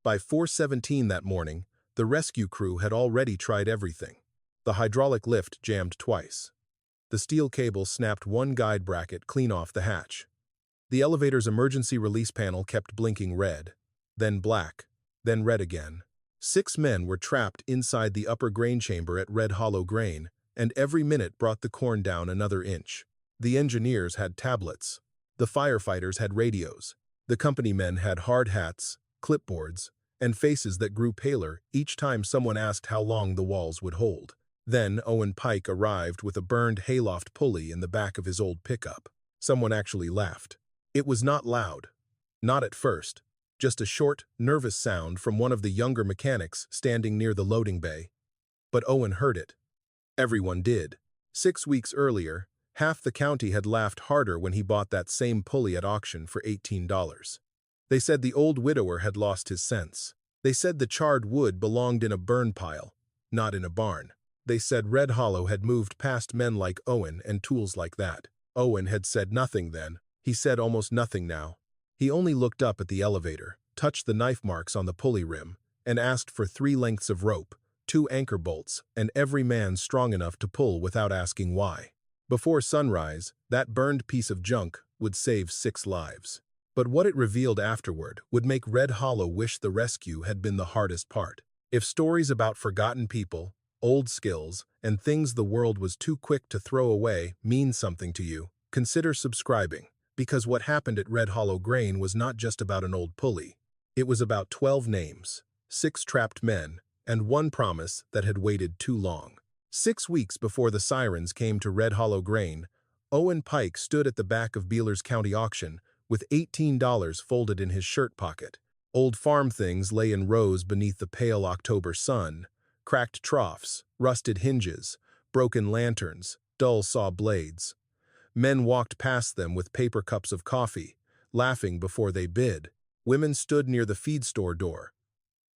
By 4:17 that morning, the rescue crew had already tried everything. The hydraulic lift jammed twice. The steel cable snapped one guide bracket clean off the hatch. The elevator's emergency release panel kept blinking red, then black, then red again. 6 men were trapped inside the upper grain chamber at Red Hollow Grain, and every minute brought the corn down another inch. The engineers had tablets. The firefighters had radios. The company men had hard hats, clipboards, and faces that grew paler each time someone asked how long the walls would hold. Then Owen Pike arrived with a burned Hayloft pulley in the back of his old pickup. Someone actually laughed. It was not loud. Not at first. Just a short, nervous sound from one of the younger mechanics standing near the loading bay. But Owen heard it. Everyone did. 6 weeks earlier, half the county had laughed harder when he bought that same pulley at auction for $18. They said the old widower had lost his sense. They said the charred wood belonged in a burn pile, not in a barn. They said Red Hollow had moved past men like Owen and tools like that. Owen had said nothing then. He said almost nothing now. He only looked up at the elevator, touched the knife marks on the pulley rim, and asked for 3 lengths of rope, 2 anchor bolts, and every man strong enough to pull without asking why. Before sunrise, that burned piece of junk would save 6 lives. But what it revealed afterward would make Red Hollow wish the rescue had been the hardest part. If stories about forgotten people, old skills, and things the world was too quick to throw away mean something to you, consider subscribing, because what happened at Red Hollow Grain was not just about an old pulley. It was about 12 names, 6 trapped men, and 1 promise that had waited too long. 6 weeks before the sirens came to Red Hollow Grain, Owen Pike stood at the back of Beeler's County auction with $18 folded in his shirt pocket. Old farm things lay in rows beneath the pale October sun: cracked troughs, rusted hinges, broken lanterns, dull saw blades. Men walked past them with paper cups of coffee, laughing before they bid. Women stood near the feed store door,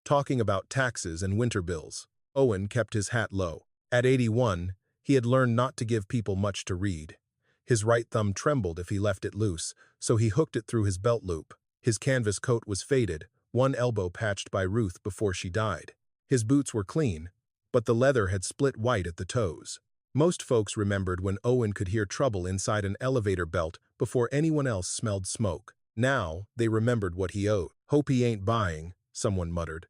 talking about taxes and winter bills. Owen kept his hat low. At 81, he had learned not to give people much to read. His right thumb trembled if he left it loose, so he hooked it through his belt loop. His canvas coat was faded, one elbow patched by Ruth before she died. His boots were clean, but the leather had split white at the toes. Most folks remembered when Owen could hear trouble inside an elevator belt before anyone else smelled smoke. Now, they remembered what he owed. "Hope he ain't buying," someone muttered.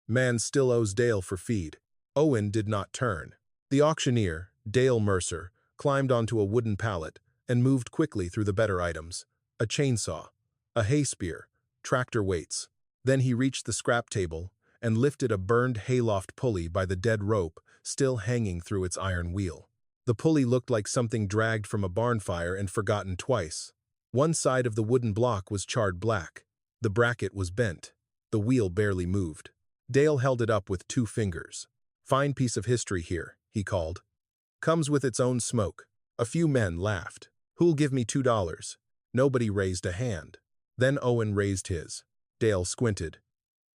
"Man still owes Dale for feed." Owen did not turn. The auctioneer, Dale Mercer, climbed onto a wooden pallet and moved quickly through the better items: a chainsaw, a hay spear, tractor weights. Then he reached the scrap table and lifted a burned Hayloft pulley by the dead rope still hanging through its iron wheel. The pulley looked like something dragged from a barn fire and forgotten twice. One side of the wooden block was charred black. The bracket was bent. The wheel barely moved. Dale held it up with 2 fingers. "Fine piece of history here," he called. "Comes with its own smoke." A few men laughed. "Who'll give me $2? Nobody raised a hand. Then Owen raised his. Dale squinted.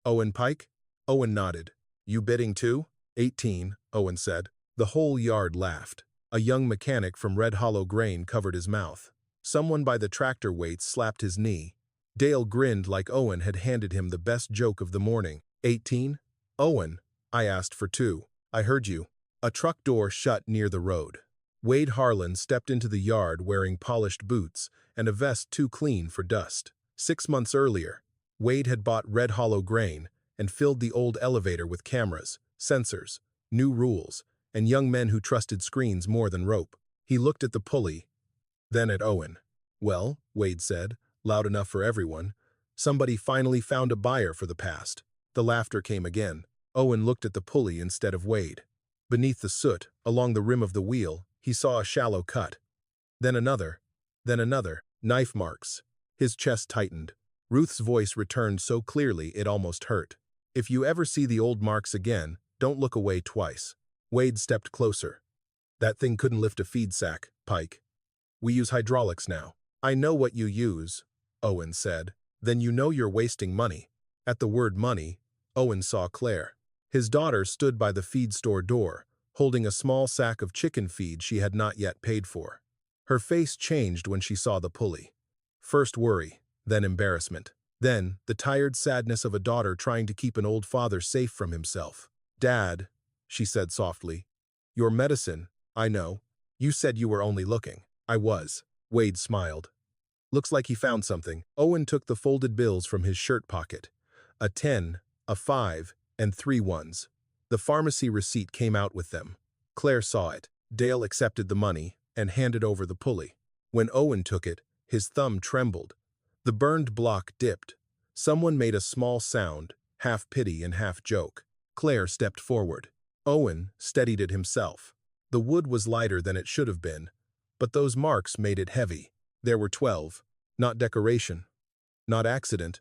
"Owen Pike?" Owen nodded. "You bidding too?" 18, Owen said. The whole yard laughed. A young mechanic from Red Hollow Grain covered his mouth. Someone by the tractor weights slapped his knee. Dale grinned like Owen had handed him the best joke of the morning. 18? "Owen, I asked for 2. I heard you." A truck door shut near the road. Wade Harlan stepped into the yard wearing polished boots and a vest too clean for dust. 6 months earlier, Wade had bought Red Hollow Grain and filled the old elevator with cameras, sensors, new rules, and young men who trusted screens more than rope. He looked at the pulley, then at Owen. "Well," Wade said, loud enough for everyone, "somebody finally found a buyer for the past." The laughter came again. Owen looked at the pulley instead of Wade. Beneath the soot, along the rim of the wheel, he saw a shallow cut. Then another. Knife marks. His chest tightened. Ruth's voice returned so clearly it almost hurt. "If you ever see the old marks again, don't look away twice." Wade stepped closer. "That thing couldn't lift a feed sack, Pike. We use hydraulics now." "I know what you use," Owen said. "Then you know you're wasting money." At the word money, Owen saw Claire. His daughter stood by the feed store door, holding a small sack of chicken feed she had not yet paid for. Her face changed when she saw the pulley. First worry, then embarrassment. Then, the tired sadness of a daughter trying to keep an old father safe from himself. "Dad," she said softly, "your medicine, I know. You said you were only looking." "I was." Wade smiled. "Looks like he found something." Owen took the folded bills from his shirt pocket. A 10, a 5, and 3 ones. The pharmacy receipt came out with them. Claire saw it. Dale accepted the money and handed over the pulley. When Owen took it, his thumb trembled. The burned block dipped. Someone made a small sound, half pity and half joke. Claire stepped forward. Owen steadied it himself. The wood was lighter than it should have been, but those marks made it heavy. There were 12. Not decoration. Not accident.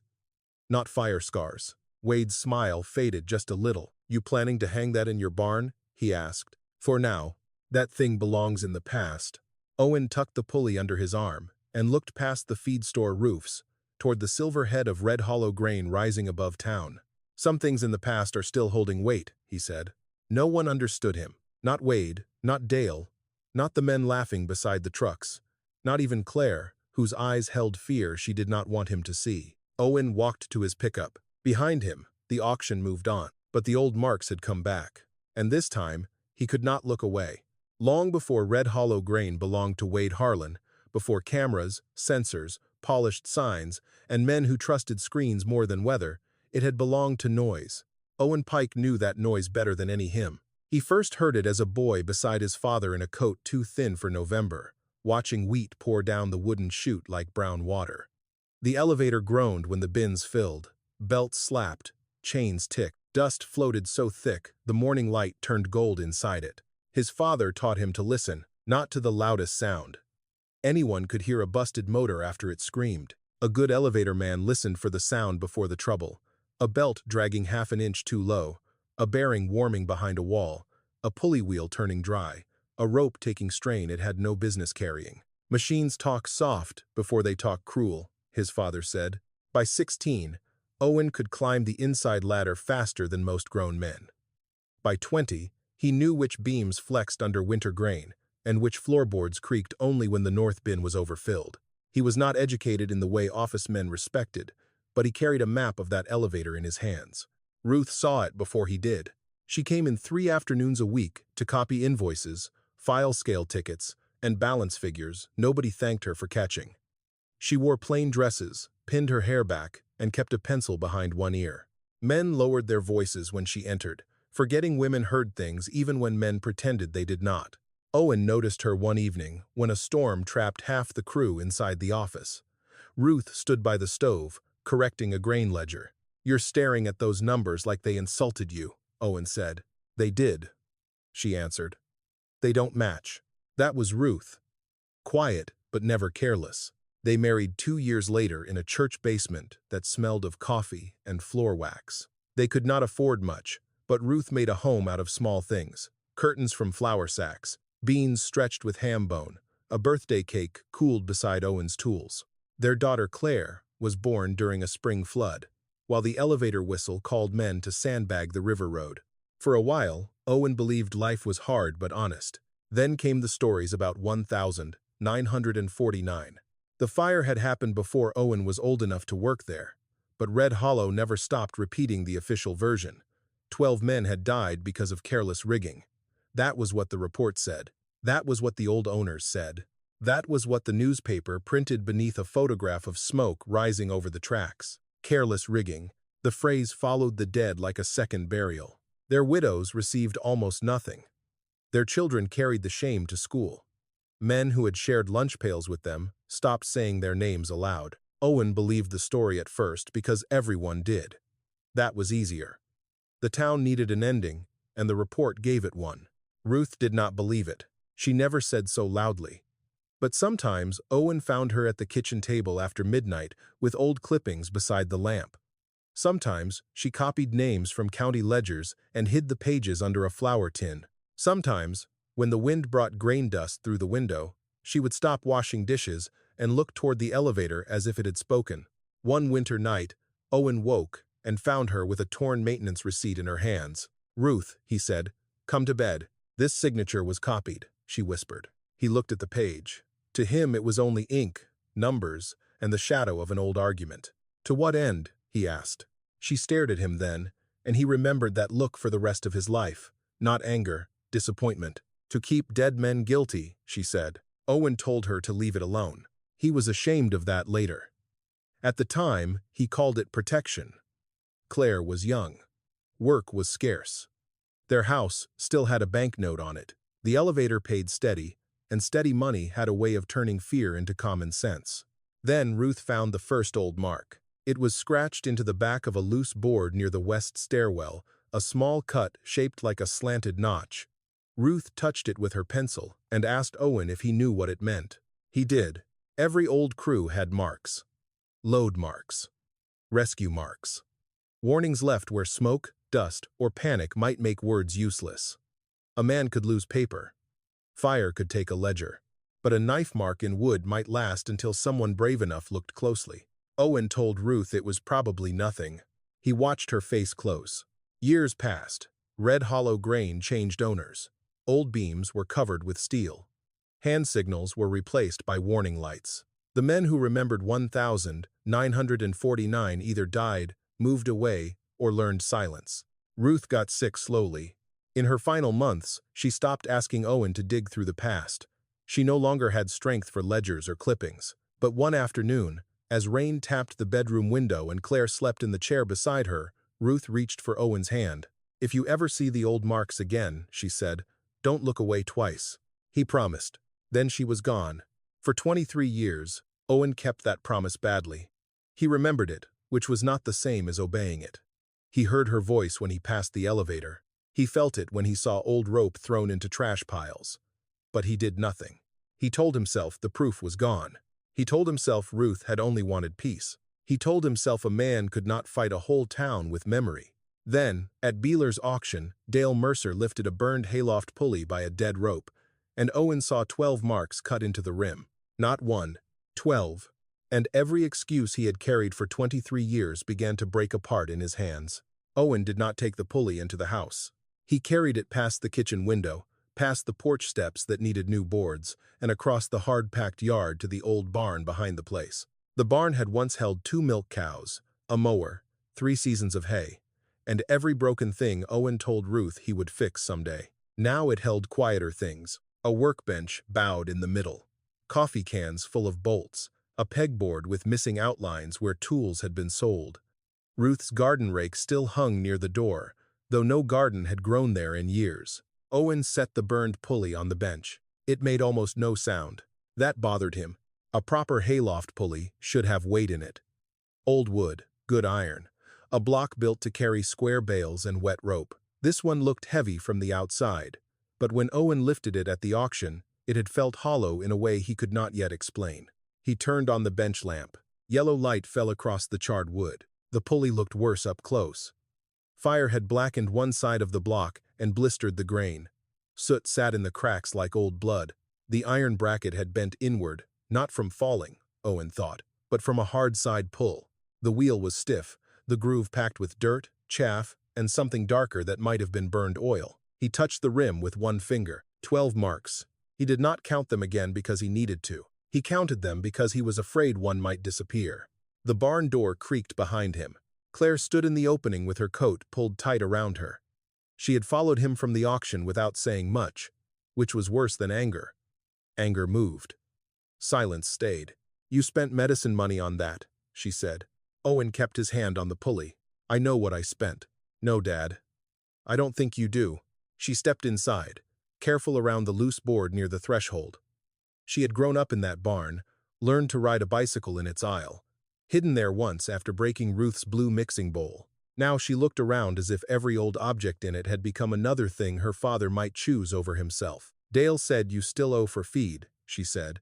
Not fire scars. Wade's smile faded just a little. "You planning to hang that in your barn?" he asked. "For now. That thing belongs in the past." Owen tucked the pulley under his arm and looked past the feed store roofs, toward the silver head of red hollow grain rising above town. "Some things in the past are still holding weight," he said. No one understood him. Not Wade, not Dale, not the men laughing beside the trucks, not even Claire, whose eyes held fear she did not want him to see. Owen walked to his pickup. Behind him, the auction moved on, but the old marks had come back. And this time, he could not look away. Long before Red Hollow grain belonged to Wade Harlan, before cameras, sensors, polished signs, and men who trusted screens more than weather, it had belonged to noise. Owen Pike knew that noise better than any hymn. He first heard it as a boy beside his father in a coat too thin for November, watching wheat pour down the wooden chute like brown water. The elevator groaned when the bins filled. Belts slapped, chains ticked. Dust floated so thick, the morning light turned gold inside it. His father taught him to listen, not to the loudest sound. Anyone could hear a busted motor after it screamed. A good elevator man listened for the sound before the trouble. A belt dragging half an inch too low, a bearing warming behind a wall, a pulley wheel turning dry, a rope taking strain it had no business carrying. "Machines talk soft before they talk cruel," his father said. By 16, Owen could climb the inside ladder faster than most grown men. By 20, he knew which beams flexed under winter grain, and which floorboards creaked only when the north bin was overfilled. He was not educated in the way office men respected, but he carried a map of that elevator in his hands. Ruth saw it before he did. She came in 3 afternoons a week to copy invoices, file scale tickets, and balance figures nobody thanked her for catching. She wore plain dresses, pinned her hair back, and kept a pencil behind one ear. Men lowered their voices when she entered, forgetting women heard things even when men pretended they did not. Owen noticed her one evening when a storm trapped half the crew inside the office. Ruth stood by the stove, correcting a grain ledger. "You're staring at those numbers like they insulted you," Owen said. "They did," she answered. "They don't match." That was Ruth. Quiet, but never careless. They married 2 years later in a church basement that smelled of coffee and floor wax. They could not afford much, but Ruth made a home out of small things. Curtains from flour sacks, beans stretched with ham bone, a birthday cake cooled beside Owen's tools. Their daughter Claire was born during a spring flood, while the elevator whistle called men to sandbag the river road. For a while, Owen believed life was hard but honest. Then came the stories about 1949. The fire had happened before Owen was old enough to work there, but Red Hollow never stopped repeating the official version. 12 men had died because of careless rigging. That was what the report said. That was what the old owners said. That was what the newspaper printed beneath a photograph of smoke rising over the tracks. Careless rigging. The phrase followed the dead like a second burial. Their widows received almost nothing. Their children carried the shame to school. Men who had shared lunch pails with them stopped saying their names aloud. Owen believed the story at first because everyone did. That was easier. The town needed an ending, and the report gave it one. Ruth did not believe it. She never said so loudly. But sometimes Owen found her at the kitchen table after midnight with old clippings beside the lamp. Sometimes she copied names from county ledgers and hid the pages under a flour tin. Sometimes, when the wind brought grain dust through the window, she would stop washing dishes and look toward the elevator as if it had spoken. One winter night, Owen woke and found her with a torn maintenance receipt in her hands. "Ruth," he said, "come to bed." "This signature was copied," she whispered. He looked at the page. To him it was only ink, numbers, and the shadow of an old argument. To what end? He asked. She stared at him then, and he remembered that look for the rest of his life. Not anger, disappointment. To keep dead men guilty, she said. Owen told her to leave it alone. He was ashamed of that later. At the time, he called it protection. Claire was young. Work was scarce. Their house still had a banknote on it. The elevator paid steady, and steady money had a way of turning fear into common sense. Then Ruth found the first old mark. It was scratched into the back of a loose board near the west stairwell, a small cut shaped like a slanted notch. Ruth touched it with her pencil and asked Owen if he knew what it meant. He did. Every old crew had marks. Load marks. Rescue marks. Warnings left where smoke, dust, or panic might make words useless. A man could lose paper. Fire could take a ledger. But a knife mark in wood might last until someone brave enough looked closely. Owen told Ruth it was probably nothing. He watched her face close. Years passed. Red hollow grain changed owners. Old beams were covered with steel. Hand signals were replaced by warning lights. The men who remembered 1,949 either died, moved away, or learned silence. Ruth got sick slowly. In her final months, she stopped asking Owen to dig through the past. She no longer had strength for ledgers or clippings. But one afternoon, as rain tapped the bedroom window and Claire slept in the chair beside her, Ruth reached for Owen's hand. "If you ever see the old marks again," she said, "don't look away twice." He promised. Then she was gone. For 23 years, Owen kept that promise badly. He remembered it, which was not the same as obeying it. He heard her voice when he passed the elevator. He felt it when he saw old rope thrown into trash piles. But he did nothing. He told himself the proof was gone. He told himself Ruth had only wanted peace. He told himself a man could not fight a whole town with memory. Then, at Beeler's auction, Dale Mercer lifted a burned Hayloft pulley by a dead rope, and Owen saw 12 marks cut into the rim. Not one, 12. And every excuse he had carried for 23 years began to break apart in his hands. Owen did not take the pulley into the house. He carried it past the kitchen window, past the porch steps that needed new boards, and across the hard-packed yard to the old barn behind the place. The barn had once held 2 milk cows, a mower, 3 seasons of hay, and every broken thing Owen told Ruth he would fix someday. Now it held quieter things, a workbench bowed in the middle, coffee cans full of bolts, a pegboard with missing outlines where tools had been sold. Ruth's garden rake still hung near the door, though no garden had grown there in years. Owen set the burned pulley on the bench. It made almost no sound. That bothered him. A proper Hayloft pulley should have weight in it. Old wood, good iron. A block built to carry square bales and wet rope. This one looked heavy from the outside, but when Owen lifted it at the auction, it had felt hollow in a way he could not yet explain. He turned on the bench lamp. Yellow light fell across the charred wood. The pulley looked worse up close. Fire had blackened one side of the block and blistered the grain. Soot sat in the cracks like old blood. The iron bracket had bent inward, not from falling, Owen thought, but from a hard side pull. The wheel was stiff, the groove packed with dirt, chaff, and something darker that might have been burned oil. He touched the rim with one finger. 12 marks. He did not count them again because he needed to. He counted them because he was afraid one might disappear. The barn door creaked behind him. Claire stood in the opening with her coat pulled tight around her. She had followed him from the auction without saying much, which was worse than anger. Anger moved. Silence stayed. "You spent medicine money on that," she said. Owen kept his hand on the pulley. "I know what I spent." "No, Dad. I don't think you do." She stepped inside, careful around the loose board near the threshold. She had grown up in that barn, learned to ride a bicycle in its aisle, hidden there once after breaking Ruth's blue mixing bowl. Now she looked around as if every old object in it had become another thing her father might choose over himself. "Dale said you still owe for feed," she said.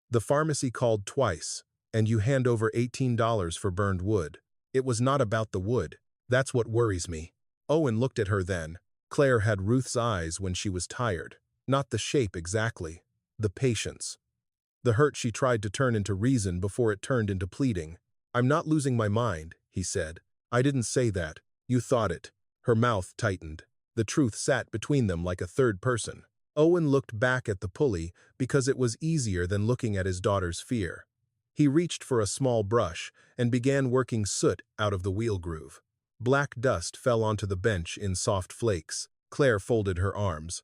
"The pharmacy called twice, and you hand over $18 for burned wood. It was not about the wood. That's what worries me." Owen looked at her then. Claire had Ruth's eyes when she was tired. Not the shape exactly, the patience. The hurt she tried to turn into reason before it turned into pleading. "I'm not losing my mind," he said. "I didn't say that. You thought it." Her mouth tightened. The truth sat between them like a third person. Owen looked back at the pulley because it was easier than looking at his daughter's fear. He reached for a small brush and began working soot out of the wheel groove. Black dust fell onto the bench in soft flakes. Claire folded her arms.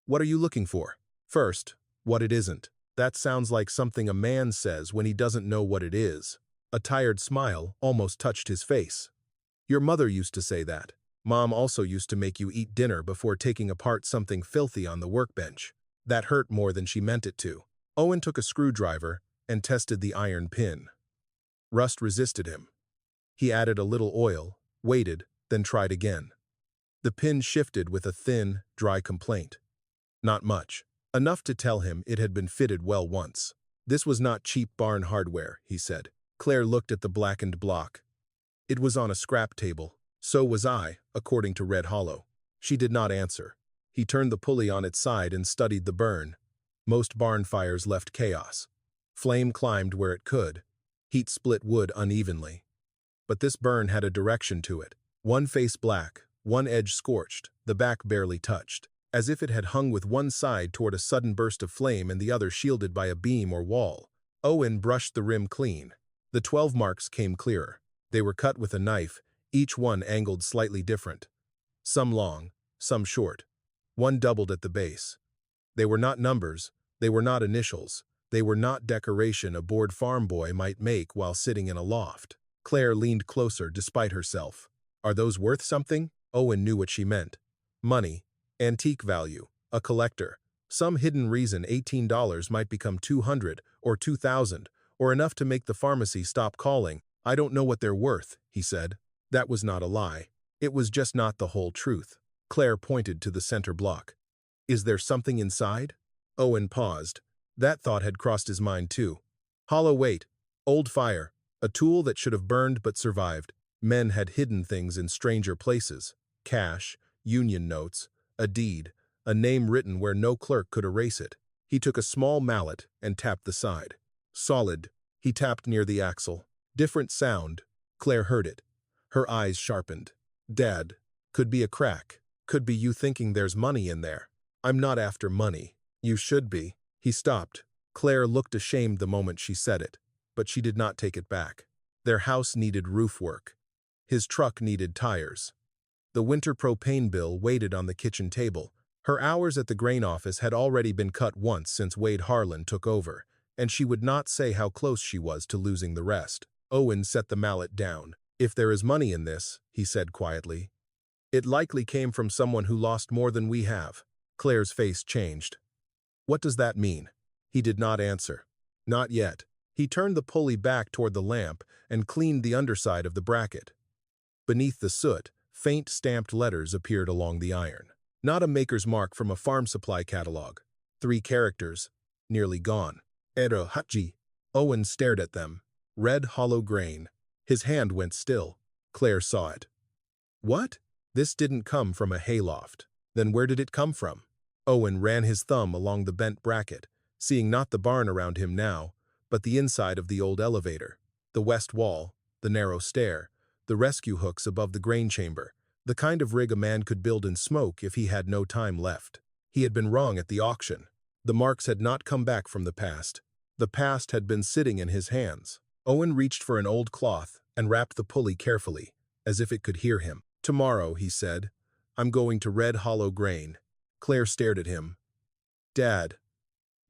"What are you looking for?" "First, what it isn't." "That sounds like something a man says when he doesn't know what it is." A tired smile almost touched his face. "Your mother used to say that. Mom also used to make you eat dinner before taking apart something filthy on the workbench." That hurt more than she meant it to. Owen took a screwdriver and tested the iron pin. Rust resisted him. He added a little oil, waited, then tried again. The pin shifted with a thin, dry complaint. Not much. Enough to tell him it had been fitted well once. "This was not cheap barn hardware," he said. Claire looked at the blackened block. "It was on a scrap table. So was I, according to Red Hollow." She did not answer. He turned the pulley on its side and studied the burn. Most barn fires left chaos. Flame climbed where it could. Heat split wood unevenly. But this burn had a direction to it. One face black, one edge scorched, the back barely touched, as if it had hung with one side toward a sudden burst of flame and the other shielded by a beam or wall. Owen brushed the rim clean. The 12 marks came clearer. They were cut with a knife, each one angled slightly different. Some long, some short. One doubled at the base. They were not numbers, they were not initials, they were not decoration a bored farm boy might make while sitting in a loft. Claire leaned closer despite herself. "Are those worth something?" Owen knew what she meant. Money, antique value, a collector. Some hidden reason $18 might become 200 or 2,000, or enough to make the pharmacy stop calling. "I don't know what they're worth," he said. That was not a lie. It was just not the whole truth. Claire pointed to the center block. "Is there something inside?" Owen paused. That thought had crossed his mind too. Hollow weight, old fire, a tool that should have burned but survived. Men had hidden things in stranger places. Cash, union notes, a deed, a name written where no clerk could erase it. He took a small mallet and tapped the side. Solid. He tapped near the axle. Different sound. Claire heard it. Her eyes sharpened. "Dad, could be a crack. Could be you thinking there's money in there." "I'm not after money." "You should be." He stopped. Claire looked ashamed the moment she said it, but she did not take it back. Their house needed roof work. His truck needed tires. The winter propane bill waited on the kitchen table. Her hours at the grain office had already been cut once since Wade Harlan took over, and she would not say how close she was to losing the rest. Owen set the mallet down. "If there is money in this," he said quietly, "it likely came from someone who lost more than we have." Claire's face changed. "What does that mean?" He did not answer. "Not yet." He turned the pulley back toward the lamp and cleaned the underside of the bracket. Beneath the soot, faint stamped letters appeared along the iron. Not a maker's mark from a farm supply catalog. 3 characters, nearly gone. "Ero Hachi." Owen stared at them. Red Hollow grain. His hand went still. Claire saw it. "What?" This didn't come from a hayloft. Then where did it come from? Owen ran his thumb along the bent bracket, seeing not the barn around him now, but the inside of the old elevator, the west wall, the narrow stair, the rescue hooks above the grain chamber, the kind of rig a man could build in smoke if he had no time left. He had been wrong at the auction. The marks had not come back from the past. The past had been sitting in his hands. Owen reached for an old cloth and wrapped the pulley carefully, as if it could hear him. "Tomorrow," he said, "I'm going to Red Hollow Grain." Claire stared at him. "Dad."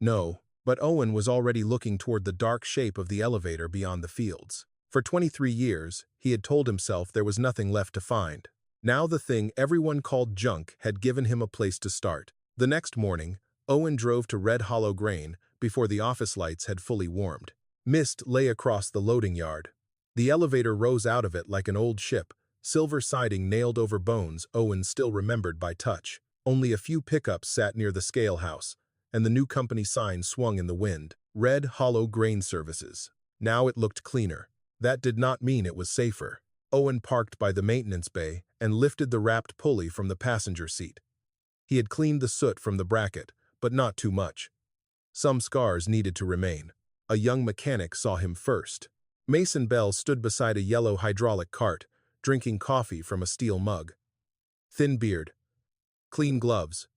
No, but Owen was already looking toward the dark shape of the elevator beyond the fields. For 23 years, he had told himself there was nothing left to find. Now the thing everyone called junk had given him a place to start. The next morning, Owen drove to Red Hollow Grain before the office lights had fully warmed. Mist lay across the loading yard. The elevator rose out of it like an old ship, silver siding nailed over bones Owen still remembered by touch. Only a few pickups sat near the scale house, and the new company sign swung in the wind. Red Hollow Grain Services. Now it looked cleaner. That did not mean it was safer. Owen parked by the maintenance bay and lifted the wrapped pulley from the passenger seat. He had cleaned the soot from the bracket, but not too much. Some scars needed to remain. A young mechanic saw him first. Mason Bell stood beside a yellow hydraulic cart, drinking coffee from a steel mug. Thin beard. Clean gloves.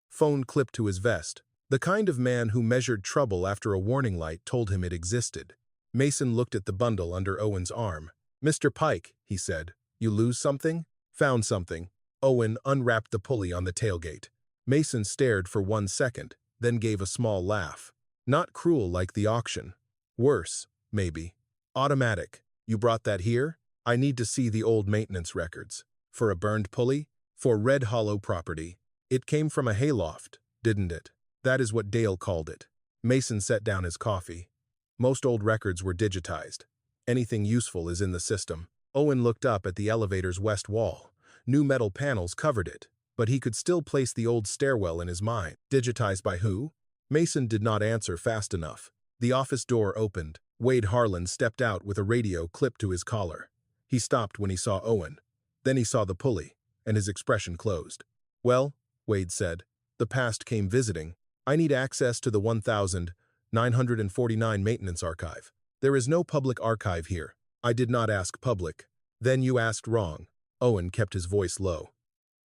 Phone clipped to his vest. The kind of man who measured trouble after a warning light told him it existed. Mason looked at the bundle under Owen's arm. "Mr. Pike," he said, "you lose something?" "Found something." Owen unwrapped the pulley on the tailgate. Mason stared for 1 second, then gave a small laugh. Not cruel like the auction. Worse, maybe. "Automatic. You brought that here? I need to see the old maintenance records." "For a burned pulley?" "For Red Hollow property. It came from a hayloft, didn't it?" "That is what Dale called it." Mason set down his coffee. Most old records were digitized. Anything useful is in the system. Owen looked up at the elevator's west wall. New metal panels covered it, but he could still place the old stairwell in his mind. Digitized by who? Mason did not answer fast enough. The office door opened. Wade Harlan stepped out with a radio clipped to his collar. He stopped when he saw Owen. Then he saw the pulley, and his expression closed. "Well," Wade said, "the past came visiting. I need access to the 1949 maintenance archive. There is no public archive here. I did not ask public." "Then you asked wrong." Owen kept his voice low.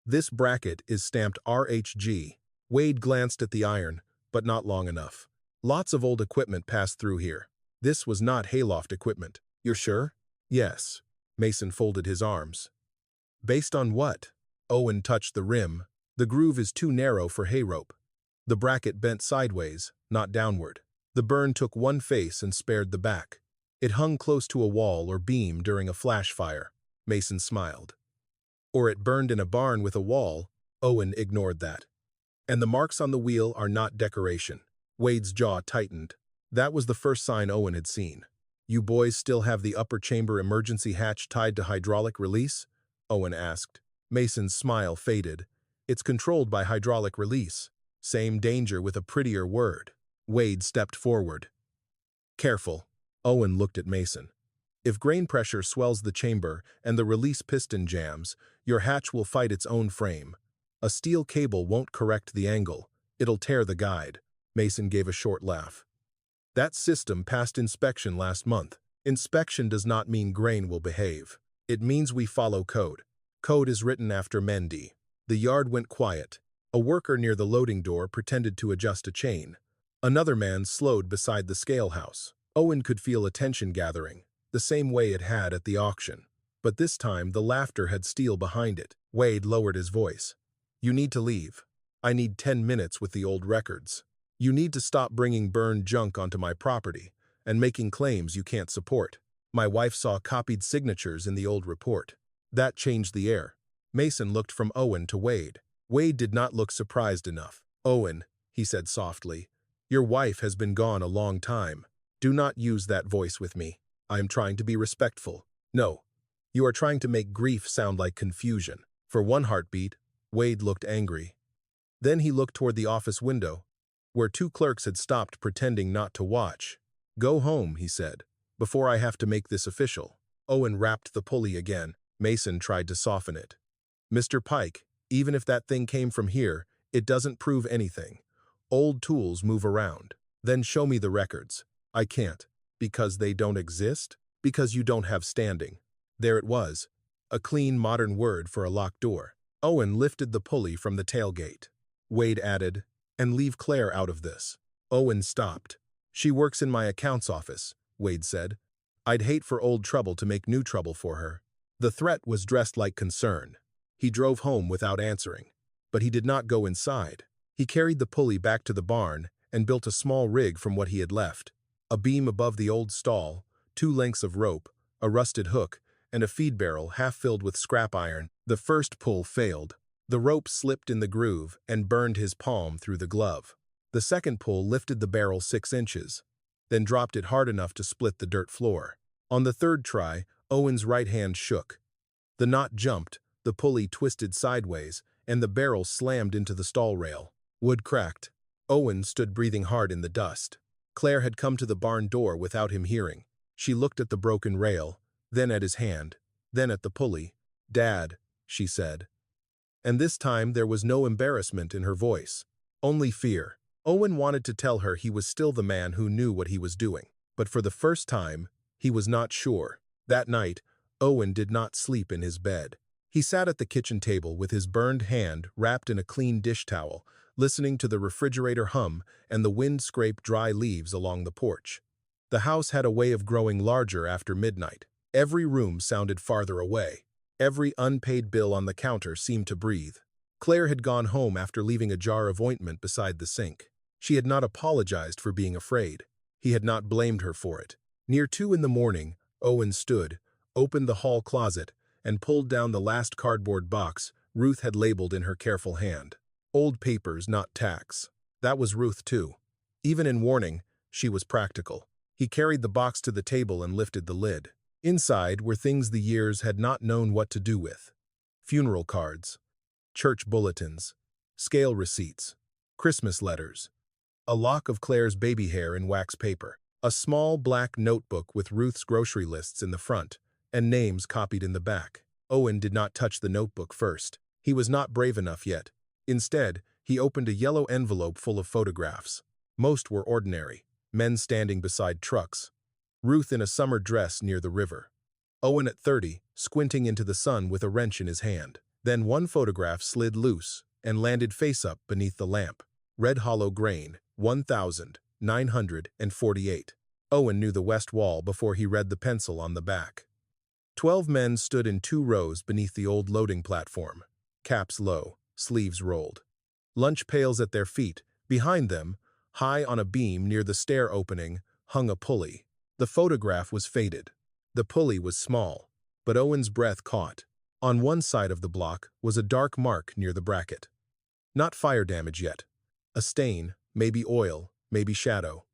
"This bracket is stamped RHG. Wade glanced at the iron, but not long enough. "Lots of old equipment passed through here. This was not Hayloft equipment." "You're sure?" "Yes." Mason folded his arms. "Based on what?" Owen touched the rim. "The groove is too narrow for hay rope." The bracket bent sideways, not downward. The burn took one face and spared the back. It hung close to a wall or beam during a flash fire. Mason smiled. "Or it burned in a barn with a wall." Owen ignored that. "And the marks on the wheel are not decoration." Wade's jaw tightened. That was the first sign Owen had seen. "You boys still have the upper chamber emergency hatch tied to hydraulic release?" Owen asked. Mason's smile faded. "It's controlled by hydraulic release. Same danger with a prettier word." Wade stepped forward. "Careful." Owen looked at Mason. "If grain pressure swells the chamber and the release piston jams, your hatch will fight its own frame. A steel cable won't correct the angle. It'll tear the guide." Mason gave a short laugh. "That system passed inspection last month. Inspection does not mean grain will behave. It means we follow code. Code is written after Mendy." The yard went quiet. A worker near the loading door pretended to adjust a chain. Another man slowed beside the scale house. Owen could feel a tension gathering, the same way it had at the auction. But this time the laughter had steel behind it. Wade lowered his voice. "You need to leave. I need 10 minutes with the old records. You need to stop bringing burned junk onto my property and making claims you can't support." My wife saw copied signatures in the old report. That changed the air. Mason looked from Owen to Wade. Wade did not look surprised enough. "Owen," he said softly, "your wife has been gone a long time. Do not use that voice with me. I am trying to be respectful." "No. You are trying to make grief sound like confusion." For one heartbeat, Wade looked angry. Then he looked toward the office window, where 2 clerks had stopped pretending not to watch. "Go home," he said, "before I have to make this official." Owen wrapped the pulley again. Mason tried to soften it. "Mr. Pike, even if that thing came from here, it doesn't prove anything. Old tools move around. Then show me the records." "I can't." "Because they don't exist?" "Because you don't have standing." There it was, a clean, modern word for a locked door. Owen lifted the pulley from the tailgate. Wade added, "And leave Claire out of this." Owen stopped. "She works in my accounts office," Wade said. "I'd hate for old trouble to make new trouble for her." The threat was dressed like concern. He drove home without answering. But he did not go inside. He carried the pulley back to the barn and built a small rig from what he had left. A beam above the old stall, 2 lengths of rope, a rusted hook, and a feed barrel half filled with scrap iron. The first pull failed. The rope slipped in the groove and burned his palm through the glove. The second pull lifted the barrel 6 inches, then dropped it hard enough to split the dirt floor. On the third try, Owen's right hand shook. The knot jumped, the pulley twisted sideways, and the barrel slammed into the stall rail. Wood cracked. Owen stood breathing hard in the dust. Claire had come to the barn door without him hearing. She looked at the broken rail, then at his hand, then at the pulley. "Dad," she said. And this time there was no embarrassment in her voice, only fear. Owen wanted to tell her he was still the man who knew what he was doing, but for the first time, he was not sure. That night, Owen did not sleep in his bed. He sat at the kitchen table with his burned hand wrapped in a clean dish towel, listening to the refrigerator hum and the wind scrape dry leaves along the porch. The house had a way of growing larger after midnight. Every room sounded farther away. Every unpaid bill on the counter seemed to breathe. Claire had gone home after leaving a jar of ointment beside the sink. She had not apologized for being afraid. He had not blamed her for it. Near 2 in the morning, Owen stood, opened the hall closet, and pulled down the last cardboard box Ruth had labeled in her careful hand. Old papers, not tacks. That was Ruth, too. Even in warning, she was practical. He carried the box to the table and lifted the lid. Inside were things the years had not known what to do with. Funeral cards, church bulletins, scale receipts, Christmas letters, a lock of Claire's baby hair in wax paper, a small black notebook with Ruth's grocery lists in the front, and names copied in the back. Owen did not touch the notebook first. He was not brave enough yet. Instead, he opened a yellow envelope full of photographs. Most were ordinary, men standing beside trucks, Ruth in a summer dress near the river, Owen at 30, squinting into the sun with a wrench in his hand. Then one photograph slid loose and landed face-up beneath the lamp. Red Hollow Grain, 1948. Owen knew the west wall before he read the pencil on the back. 12 men stood in 2 rows beneath the old loading platform, caps low, sleeves rolled. Lunch pails at their feet. Behind them, high on a beam near the stair opening, hung a pulley. The photograph was faded. The pulley was small, but Owen's breath caught. On one side of the block was a dark mark near the bracket. Not fire damage yet. A stain, maybe oil, maybe shadow.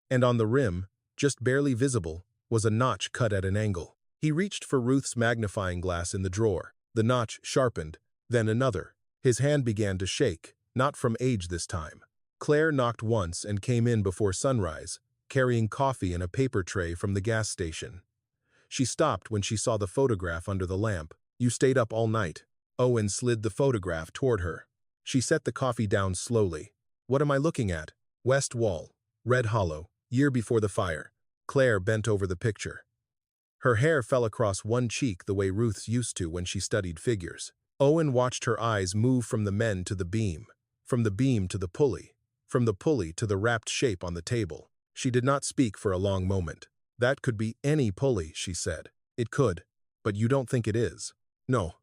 And on the rim, just barely visible, was a notch cut at an angle. He reached for Ruth's magnifying glass in the drawer. The notch sharpened, then another. His hand began to shake, not from age this time. Claire knocked once and came in before sunrise, carrying coffee in a paper tray from the gas station. She stopped when she saw the photograph under the lamp. "You stayed up all night." Owen slid the photograph toward her. She set the coffee down slowly. "What am I looking at?" "West wall, Red Hollow, year before the fire." Claire bent over the picture. Her hair fell across one cheek the way Ruth's used to when she studied figures. Owen watched her eyes move from the men to the beam, from the beam to the pulley, from the pulley to the wrapped shape on the table. She did not speak for a long moment. "That could be any pulley," she said. "It could, but you don't think it is." "No."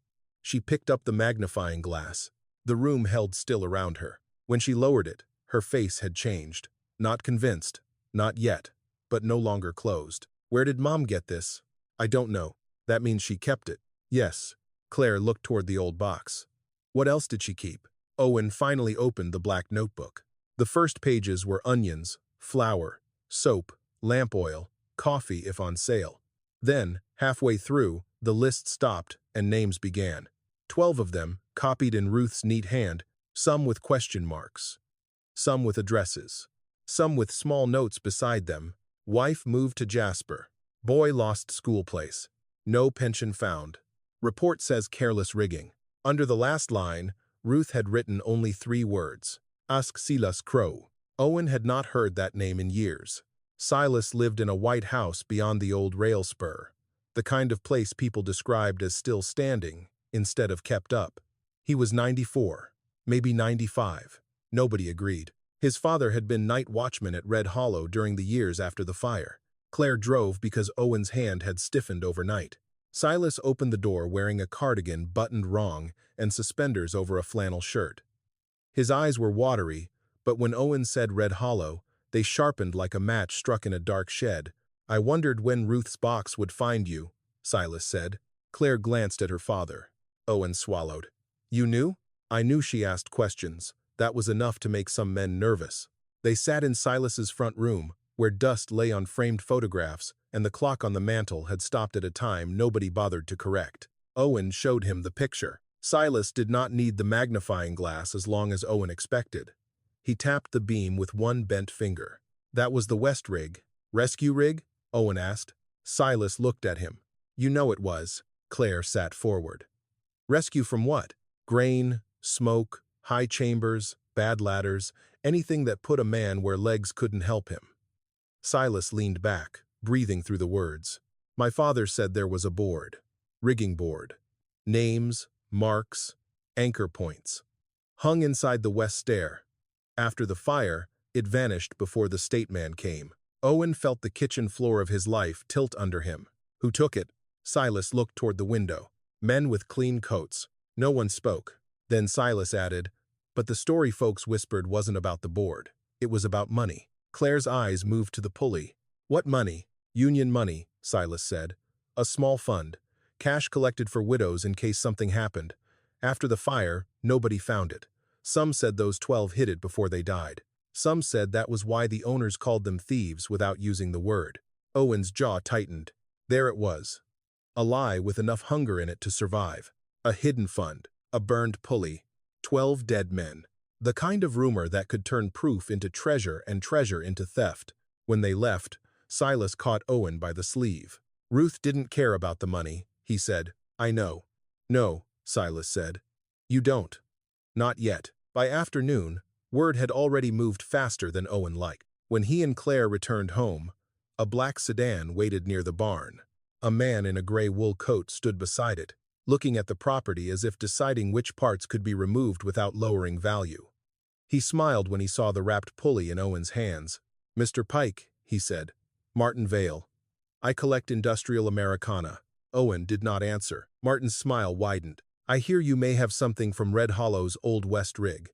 She picked up the magnifying glass. The room held still around her. When she lowered it, her face had changed. Not convinced, not yet, but no longer closed. "Where did Mom get this?" "I don't know." "That means she kept it." "Yes." Claire looked toward the old box. "What else did she keep?" Owen finally opened the black notebook. The first pages were onions, flour, soap, lamp oil, coffee if on sale. Then, halfway through, the list stopped and names began. 12 of them, copied in Ruth's neat hand, some with question marks, some with addresses, some with small notes beside them. Wife moved to Jasper. Boy lost school place. No pension found. Report says careless rigging. Under the last line, Ruth had written only 3 words. Ask Silas Crow. Owen had not heard that name in years. Silas lived in a white house beyond the old rail spur, the kind of place people described as still standing instead of kept up. He was 94, maybe 95. Nobody agreed. His father had been night watchman at Red Hollow during the years after the fire. Claire drove because Owen's hand had stiffened overnight. Silas opened the door wearing a cardigan buttoned wrong and suspenders over a flannel shirt. His eyes were watery, but when Owen said Red Hollow, they sharpened like a match struck in a dark shed. "I wondered when Ruth's box would find you," Silas said. Claire glanced at her father. Owen swallowed. "You knew?" "I knew she asked questions. That was enough to make some men nervous." They sat in Silas's front room, where dust lay on framed photographs, and the clock on the mantel had stopped at a time nobody bothered to correct. Owen showed him the picture. Silas did not need the magnifying glass as long as Owen expected. He tapped the beam with one bent finger. "That was the West rig." "Rescue rig?" Owen asked. Silas looked at him. "You know it was." Claire sat forward. "Rescue from what?" "Grain, smoke, high chambers, bad ladders, anything that put a man where legs couldn't help him." Silas leaned back, breathing through the words. "My father said there was a board. Rigging board. Names, marks, anchor points. Hung inside the west stair. After the fire, it vanished before the state man came." Owen felt the kitchen floor of his life tilt under him. Who took it? Silas looked toward the window. Men with clean coats. No one spoke. Then Silas added, "But the story folks whispered wasn't about the board. It was about money." Claire's eyes moved to the pulley. "What money?" "Union money," Silas said. "A small fund. Cash collected for widows in case something happened. After the fire, nobody found it. Some said those 12 hid it before they died. Some said that was why the owners called them thieves without using the word." Owen's jaw tightened. There it was. A lie with enough hunger in it to survive. A hidden fund. A burned pulley. 12 dead men. The kind of rumor that could turn proof into treasure and treasure into theft. When they left, Silas caught Owen by the sleeve. "Ruth didn't care about the money," he said. "I know." "No," Silas said. "You don't. Not yet." By afternoon, word had already moved faster than Owen liked. When he and Claire returned home, a black sedan waited near the barn. A man in a gray wool coat stood beside it, looking at the property as if deciding which parts could be removed without lowering value. He smiled when he saw the wrapped pulley in Owen's hands. "Mr. Pike," he said. "Martin Vale. I collect industrial Americana." Owen did not answer. Martin's smile widened. "I hear you may have something from Red Hollow's Old West rig.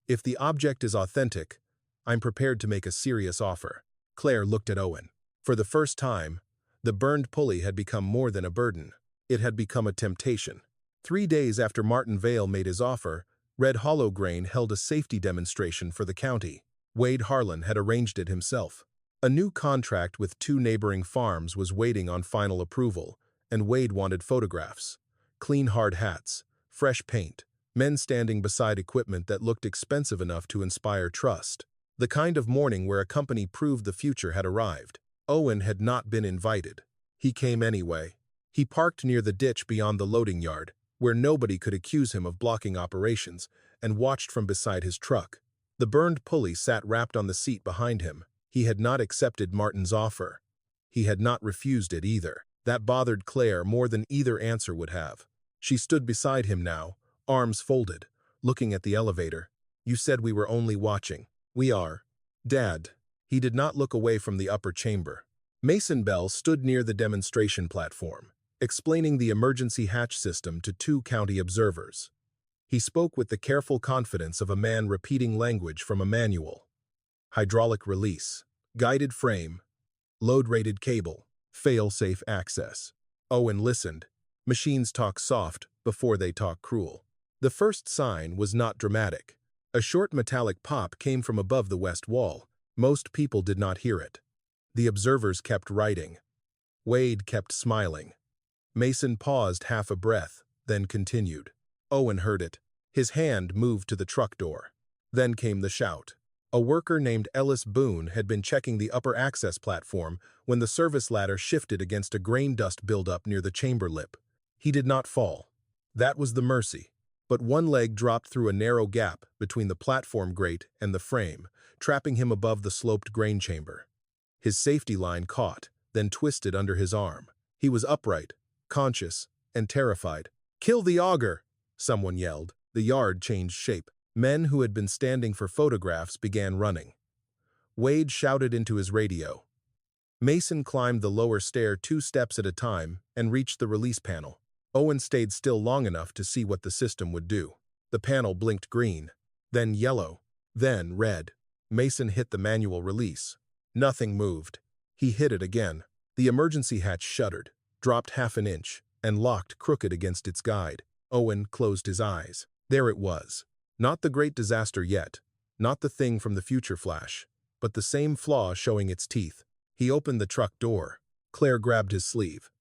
If the object is authentic, I'm prepared to make a serious offer." Claire looked at Owen. For the first time, the burned pulley had become more than a burden. It had become a temptation. 3 days after Martin Vale made his offer, Red Hollow Grain held a safety demonstration for the county. Wade Harlan had arranged it himself. A new contract with 2 neighboring farms was waiting on final approval, and Wade wanted photographs. Clean hard hats, fresh paint, men standing beside equipment that looked expensive enough to inspire trust. The kind of morning where a company proved the future had arrived. Owen had not been invited. He came anyway. He parked near the ditch beyond the loading yard, where nobody could accuse him of blocking operations, and watched from beside his truck. The burned pulley sat wrapped on the seat behind him. He had not accepted Martin's offer. He had not refused it either. That bothered Claire more than either answer would have. She stood beside him now, arms folded, looking at the elevator. "You said we were only watching." "We are." "Dad." He did not look away from the upper chamber. Mason Bell stood near the demonstration platform, explaining the emergency hatch system to 2 county observers. He spoke with the careful confidence of a man repeating language from a manual. Hydraulic release, guided frame, load-rated cable, fail-safe access. Owen listened. Machines talk soft before they talk cruel. The first sign was not dramatic. A short metallic pop came from above the west wall. Most people did not hear it. The observers kept writing. Wade kept smiling. Mason paused half a breath, then continued. Owen heard it. His hand moved to the truck door. Then came the shout. A worker named Ellis Boone had been checking the upper access platform when the service ladder shifted against a grain dust buildup near the chamber lip. He did not fall. That was the mercy. But one leg dropped through a narrow gap between the platform grate and the frame, trapping him above the sloped grain chamber. His safety line caught, then twisted under his arm. He was upright, conscious, and terrified. "Kill the auger!" someone yelled. The yard changed shape. Men who had been standing for photographs began running. Wade shouted into his radio. Mason climbed the lower stair 2 steps at a time and reached the release panel. Owen stayed still long enough to see what the system would do. The panel blinked green, then yellow, then red. Mason hit the manual release. Nothing moved. He hit it again. The emergency hatch shuddered, dropped half an inch, and locked crooked against its guide. Owen closed his eyes. There it was. Not the great disaster yet, not the thing from the future flash, but the same flaw showing its teeth. He opened the truck door. Claire grabbed his sleeve.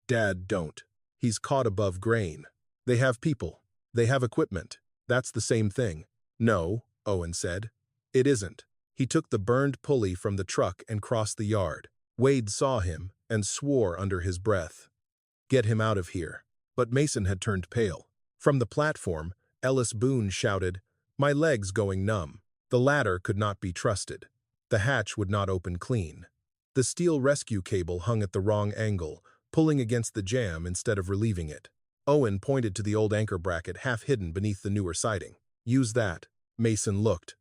"Dad, don't. He's caught above grain. They have people. They have equipment. That's the same thing." "No," Owen said. "It isn't." He took the burned pulley from the truck and crossed the yard. Wade saw him and swore under his breath. "Get him out of here." But Mason had turned pale. From the platform, Ellis Boone shouted, "My leg's going numb." The ladder could not be trusted. The hatch would not open clean. The steel rescue cable hung at the wrong angle, pulling against the jam instead of relieving it. Owen pointed to the old anchor bracket half hidden beneath the newer siding. "Use that." Mason looked.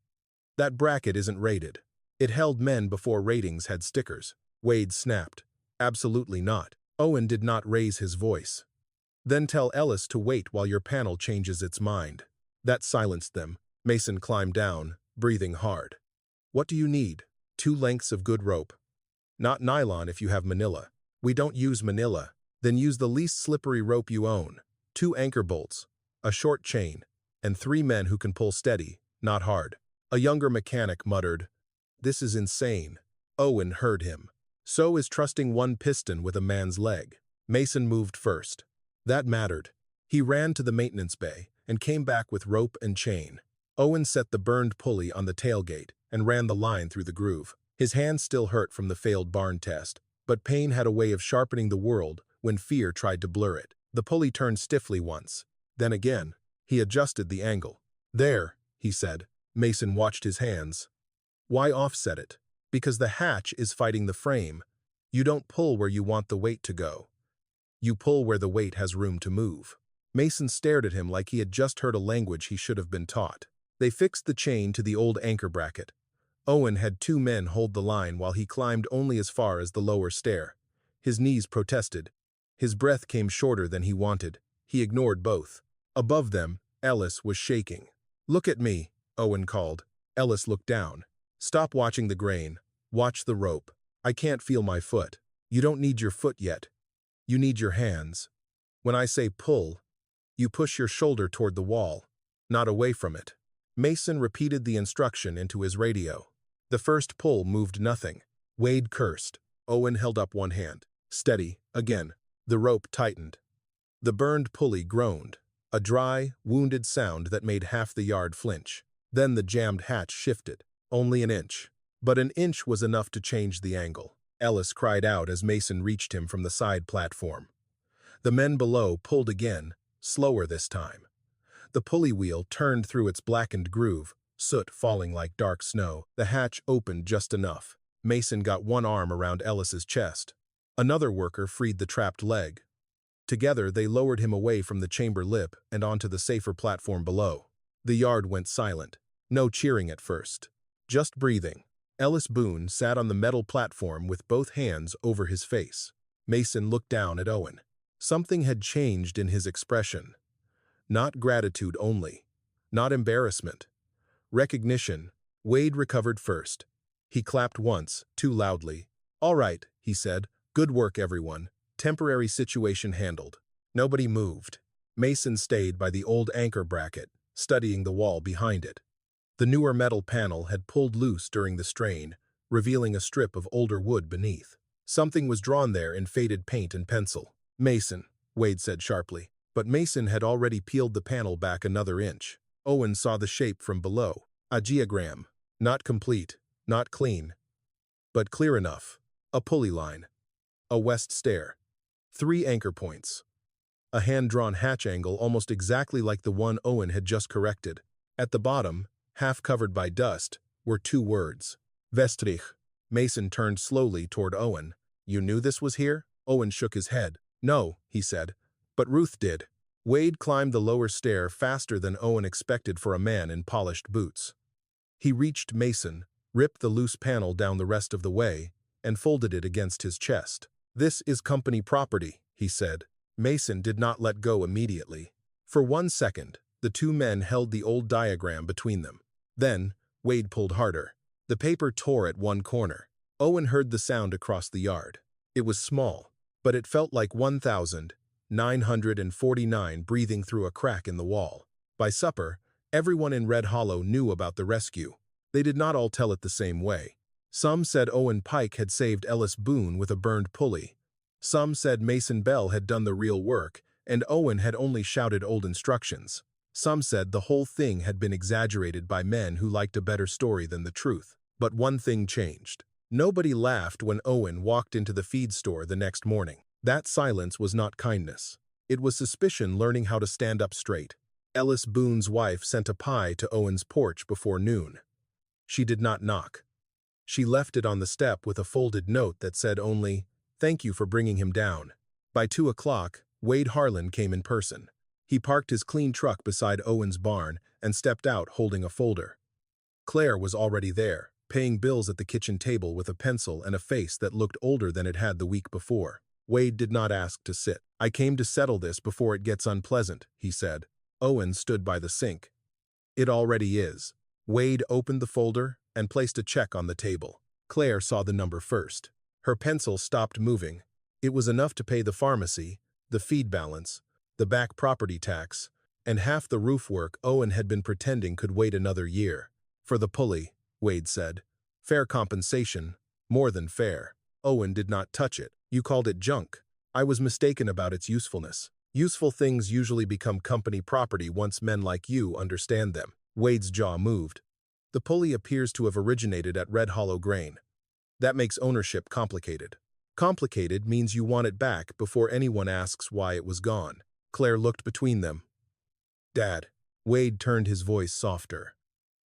"That bracket isn't rated." It held men before ratings had stickers. Wade snapped. Absolutely not. Owen did not raise his voice. Then tell Ellis to wait while your panel changes its mind. That silenced them. Mason climbed down, breathing hard. What do you need? 2 lengths of good rope. Not nylon if you have manila. We don't use manila. Then use the least slippery rope you own. 2 anchor bolts, a short chain, and 3 men who can pull steady, not hard. A younger mechanic muttered, "This is insane." Owen heard him. So is trusting 1 piston with a man's leg. Mason moved first. That mattered. He ran to the maintenance bay and came back with rope and chain. Owen set the burned pulley on the tailgate and ran the line through the groove. His hands still hurt from the failed barn test, but pain had a way of sharpening the world when fear tried to blur it. The pulley turned stiffly once. Then again, he adjusted the angle. "There," he said. Mason watched his hands. "Why offset it?" "Because the hatch is fighting the frame. You don't pull where you want the weight to go. You pull where the weight has room to move." Mason stared at him like he had just heard a language he should have been taught. They fixed the chain to the old anchor bracket. Owen had 2 men hold the line while he climbed only as far as the lower stair. His knees protested. His breath came shorter than he wanted. He ignored both. Above them, Ellis was shaking. "Look at me," Owen called. Ellis looked down. "Stop watching the grain. Watch the rope. I can't feel my foot." "You don't need your foot yet. You need your hands. When I say pull, you push your shoulder toward the wall, not away from it." Mason repeated the instruction into his radio. The first pull moved nothing. Wade cursed. Owen held up one hand. "Steady." Again. The rope tightened. The burned pulley groaned, a dry, wounded sound that made half the yard flinch. Then the jammed hatch shifted. Only an inch. But an inch was enough to change the angle. Ellis cried out as Mason reached him from the side platform. The men below pulled again, slower this time. The pulley wheel turned through its blackened groove, soot falling like dark snow. The hatch opened just enough. Mason got one arm around Ellis's chest. Another worker freed the trapped leg. Together they lowered him away from the chamber lip and onto the safer platform below. The yard went silent. No cheering at first. Just breathing. Ellis Boone sat on the metal platform with both hands over his face. Mason looked down at Owen. Something had changed in his expression. Not gratitude only. Not embarrassment. Recognition. Wade recovered first. He clapped once, too loudly. "All right," he said. "Good work, everyone. Temporary situation handled." Nobody moved. Mason stayed by the old anchor bracket, studying the wall behind it. The newer metal panel had pulled loose during the strain, revealing a strip of older wood beneath. Something was drawn there in faded paint and pencil. "Mason," Wade said sharply. But Mason had already peeled the panel back another inch. Owen saw the shape from below. A geogram. Not complete, not clean, but clear enough. A pulley line. A west stair. 3 anchor points. A hand-drawn hatch angle almost exactly like the one Owen had just corrected. At the bottom, half covered by dust, were 2 words. Vestrich. Mason turned slowly toward Owen. "You knew this was here?" Owen shook his head. "No," he said. "But Ruth did." Wade climbed the lower stair faster than Owen expected for a man in polished boots. He reached Mason, ripped the loose panel down the rest of the way, and folded it against his chest. "This is company property," he said. Mason did not let go immediately. For 1 second, the 2 men held the old diagram between them. Then, Wade pulled harder. The paper tore at one corner. Owen heard the sound across the yard. It was small, but it felt like 1,949 breathing through a crack in the wall. By supper, everyone in Red Hollow knew about the rescue. They did not all tell it the same way. Some said Owen Pike had saved Ellis Boone with a burned pulley. Some said Mason Bell had done the real work, and Owen had only shouted old instructions. Some said the whole thing had been exaggerated by men who liked a better story than the truth. But one thing changed. Nobody laughed when Owen walked into the feed store the next morning. That silence was not kindness. It was suspicion learning how to stand up straight. Ellis Boone's wife sent a pie to Owen's porch before noon. She did not knock. She left it on the step with a folded note that said only, "Thank you for bringing him down." By 2 o'clock, Wade Harlan came in person. He parked his clean truck beside Owen's barn and stepped out holding a folder. Claire was already there. paying bills at the kitchen table with a pencil and a face that looked older than it had the week before. Wade did not ask to sit. "I came to settle this before it gets unpleasant," he said. Owen stood by the sink. "It already is." Wade opened the folder and placed a check on the table. Claire saw the number first. Her pencil stopped moving. It was enough to pay the pharmacy, the feed balance, the back property tax, and half the roof work Owen had been pretending could wait another year. "For the pulley," Wade said. "Fair compensation, more than fair." Owen did not touch it. "You called it junk. I was mistaken about its usefulness. Useful things usually become company property once men like you understand them." Wade's jaw moved. "The pulley appears to have originated at Red Hollow Grain. That makes ownership complicated. Complicated means you want it back before anyone asks why it was gone." Claire looked between them. "Dad." Wade turned his voice softer.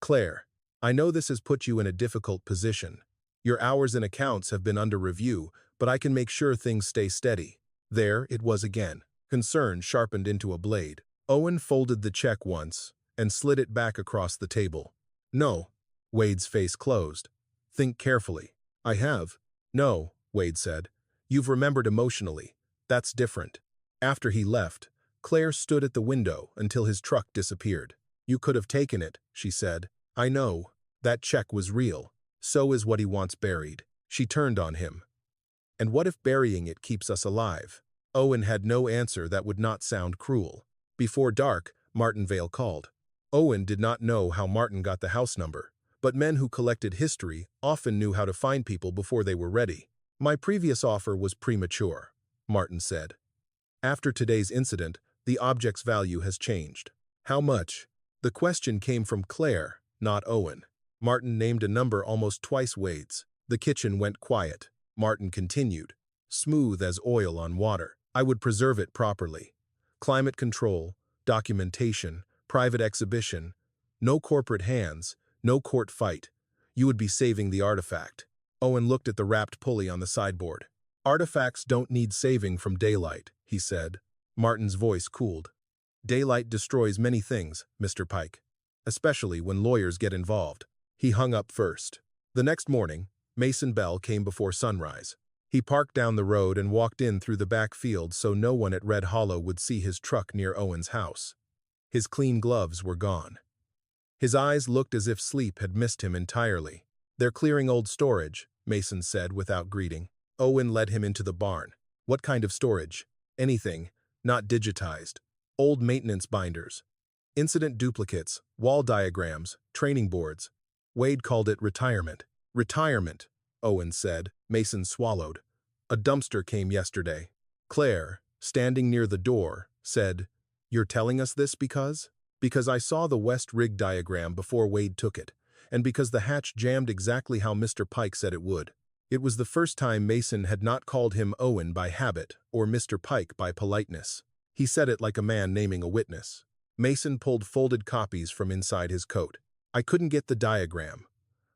"Claire, I know this has put you in a difficult position. Your hours and accounts have been under review, but I can make sure things stay steady." There it was again. Concern sharpened into a blade. Owen folded the check once and slid it back across the table. "No." Wade's face closed. "Think carefully." "I have." "No," Wade said. "You've remembered emotionally. That's different." After he left, Claire stood at the window until his truck disappeared. "You could have taken it," she said. "I know. That check was real. So is what he wants buried." She turned on him. "And what if burying it keeps us alive?" Owen had no answer that would not sound cruel. Before dark, Martinvale called. Owen did not know how Martin got the house number, but men who collected history often knew how to find people before they were ready. "My previous offer was premature," Martin said. "After today's incident, the object's value has changed." "How much?" The question came from Claire, not Owen. Martin named a number almost twice Wade's. The kitchen went quiet. Martin continued, "Smooth as oil on water. I would preserve it properly. Climate control, documentation, private exhibition, no corporate hands, no court fight. You would be saving the artifact." Owen looked at the wrapped pulley on the sideboard. "Artifacts don't need saving from daylight," he said. Martin's voice cooled. "Daylight destroys many things, Mr. Pike, especially when lawyers get involved." He hung up first. The next morning, Mason Bell came before sunrise. He parked down the road and walked in through the back field so no one at Red Hollow would see his truck near Owen's house. His clean gloves were gone. His eyes looked as if sleep had missed him entirely. "They're clearing old storage," Mason said without greeting. Owen led him into the barn. "What kind of storage?" "Anything, not digitized. Old maintenance binders. Incident duplicates, wall diagrams, training boards." Wade called it retirement. "Retirement," Owen said. Mason swallowed. "A dumpster came yesterday." Claire, standing near the door, said, "You're telling us this because?" "Because I saw the west rig diagram before Wade took it, and because the hatch jammed exactly how Mr. Pike said it would." It was the first time Mason had not called him Owen by habit or Mr. Pike by politeness. He said it like a man naming a witness. Mason pulled folded copies from inside his coat. "I couldn't get the diagram,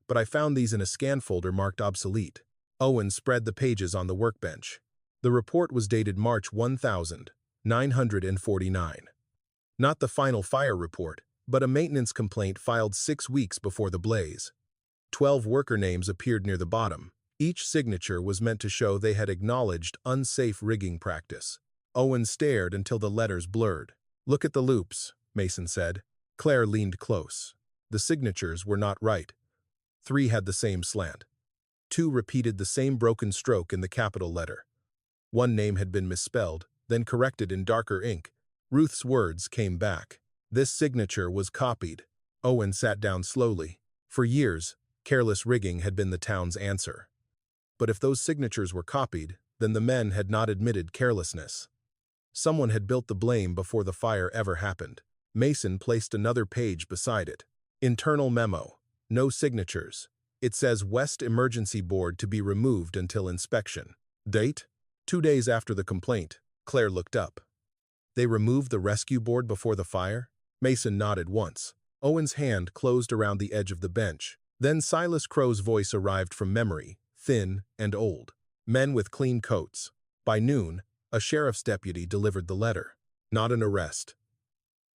but I found these in a scan folder marked obsolete." Owen spread the pages on the workbench. The report was dated March 1949. Not the final fire report, but a maintenance complaint filed 6 weeks before the blaze. 12 worker names appeared near the bottom. Each signature was meant to show they had acknowledged unsafe rigging practice. Owen stared until the letters blurred. "Look at the loops," Mason said. Claire leaned close. The signatures were not right. 3 had the same slant. 2 repeated the same broken stroke in the capital letter. 1 name had been misspelled, then corrected in darker ink. Ruth's words came back. This signature was copied. Owen sat down slowly. For years, careless rigging had been the town's answer. But if those signatures were copied, then the men had not admitted carelessness. Someone had built the blame before the fire ever happened. Mason placed another page beside it. Internal memo. No signatures. It says West Emergency Board to be removed until inspection. Date? 2 days after the complaint. Claire looked up. They removed the rescue board before the fire? Mason nodded once. Owen's hand closed around the edge of the bench. Then Silas Crow's voice arrived from memory, thin and old. Men with clean coats. By noon, a sheriff's deputy delivered the letter. Not an arrest.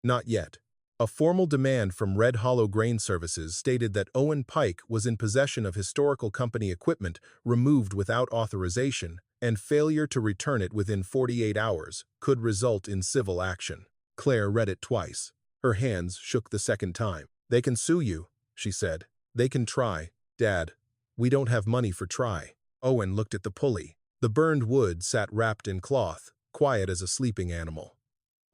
Not yet. A formal demand from Red Hollow Grain Services stated that Owen Pike was in possession of historical company equipment removed without authorization, and failure to return it within 48 hours could result in civil action. Claire read it twice. Her hands shook the second time. "They can sue you," she said. "They can try. Dad, we don't have money for try." Owen looked at the pulley. The burned wood sat wrapped in cloth, quiet as a sleeping animal.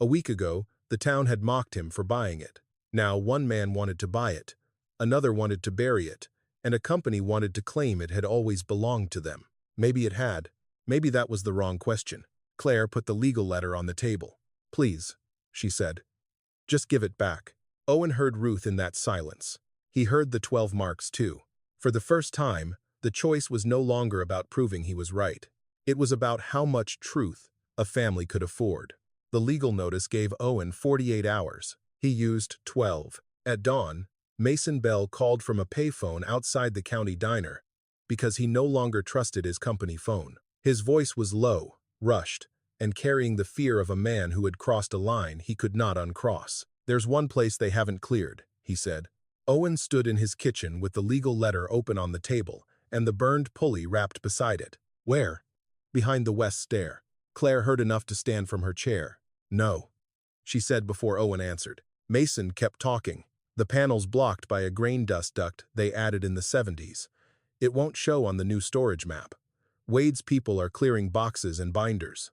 A week ago, the town had mocked him for buying it. Now one man wanted to buy it, another wanted to bury it, and a company wanted to claim it had always belonged to them. Maybe it had. Maybe that was the wrong question. Claire put the legal letter on the table. "Please," she said. "Just give it back." Owen heard Ruth in that silence. He heard the 12 marks too. For the first time, the choice was no longer about proving he was right. It was about how much truth a family could afford. The legal notice gave Owen 48 hours. He used 12. At dawn, Mason Bell called from a payphone outside the county diner because he no longer trusted his company phone. His voice was low, rushed, and carrying the fear of a man who had crossed a line he could not uncross. "There's one place they haven't cleared," he said. Owen stood in his kitchen with the legal letter open on the table and the burned pulley wrapped beside it. "Where?" "Behind the west stair." Claire heard enough to stand from her chair. "No," she said before Owen answered. Mason kept talking. "The panel's blocked by a grain dust duct they added in the 70s. It won't show on the new storage map. Wade's people are clearing boxes and binders.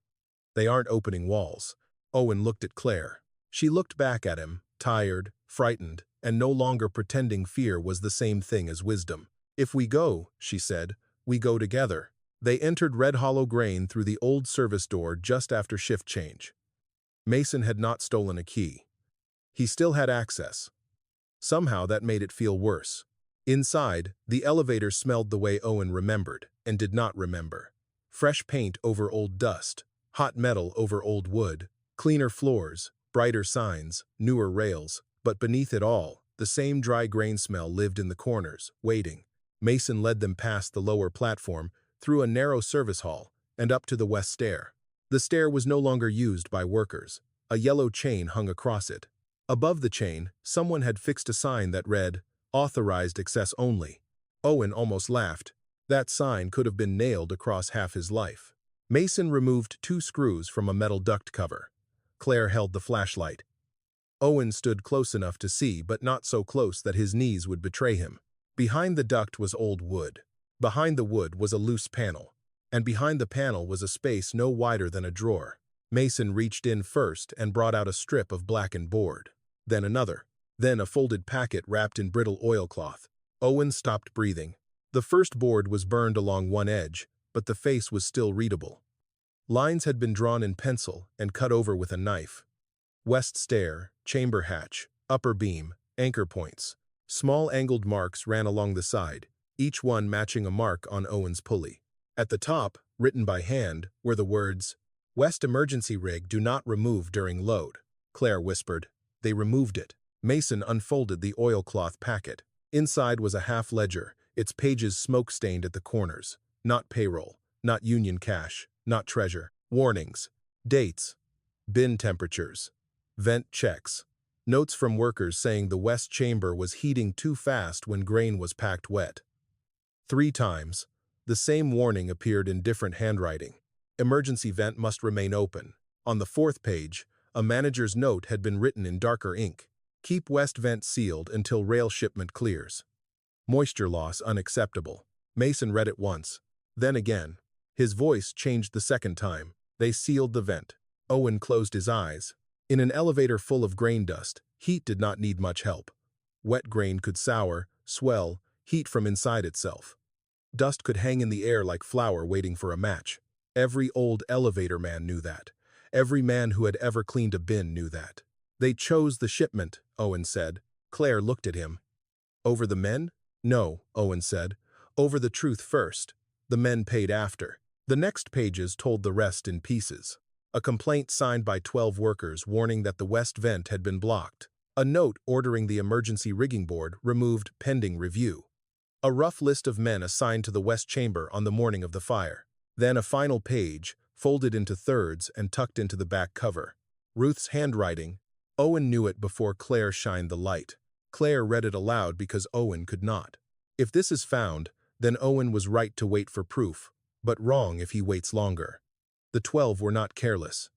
They aren't opening walls." Owen looked at Claire. She looked back at him, tired, frightened, and no longer pretending fear was the same thing as wisdom. "If we go," she said, "we go together." They entered Red Hollow Grain through the old service door just after shift change. Mason had not stolen a key. He still had access. Somehow that made it feel worse. Inside, the elevator smelled the way Owen remembered, and did not remember. Fresh paint over old dust, hot metal over old wood, cleaner floors, brighter signs, newer rails, but beneath it all, the same dry grain smell lived in the corners, waiting. Mason led them past the lower platform, through a narrow service hall, and up to the west stair. The stair was no longer used by workers. A yellow chain hung across it. Above the chain, someone had fixed a sign that read, "Authorized access only." Owen almost laughed. That sign could have been nailed across half his life. Mason removed 2 screws from a metal duct cover. Claire held the flashlight. Owen stood close enough to see, but not so close that his knees would betray him. Behind the duct was old wood. Behind the wood was a loose panel. And behind the panel was a space no wider than a drawer. Mason reached in first and brought out a strip of blackened board. Then another. Then a folded packet wrapped in brittle oilcloth. Owen stopped breathing. The first board was burned along one edge, but the face was still readable. Lines had been drawn in pencil and cut over with a knife. West stair, chamber hatch, upper beam, anchor points. Small angled marks ran along the side, each one matching a mark on Owen's pulley. At the top, written by hand, were the words, "West emergency rig do not remove during load." Claire whispered. They removed it. Mason unfolded the oilcloth packet. Inside was a half ledger, its pages smoke-stained at the corners. Not payroll, not union cash, not treasure. Warnings, dates, bin temperatures, vent checks. Notes from workers saying the west chamber was heating too fast when grain was packed wet. 3 times, the same warning appeared in different handwriting. Emergency vent must remain open. On the 4th page, a manager's note had been written in darker ink. Keep west vent sealed until rail shipment clears. Moisture loss unacceptable. Mason read it once, then again. His voice changed the second time. They sealed the vent. Owen closed his eyes. In an elevator full of grain dust, heat did not need much help. Wet grain could sour, swell, heat from inside itself. Dust could hang in the air like flour waiting for a match. Every old elevator man knew that. Every man who had ever cleaned a bin knew that. They chose the shipment, Owen said. Claire looked at him. Over the men? No, Owen said. Over the truth first. The men paid after. The next pages told the rest in pieces. A complaint signed by 12 workers warning that the west vent had been blocked. A note ordering the emergency rigging board removed pending review. A rough list of men assigned to the west chamber on the morning of the fire. Then a final page, folded into thirds and tucked into the back cover. Ruth's handwriting, Owen knew it before Claire shined the light. Claire read it aloud because Owen could not. If this is found, then Owen was right to wait for proof, but wrong if he waits longer. The 12 were not careless.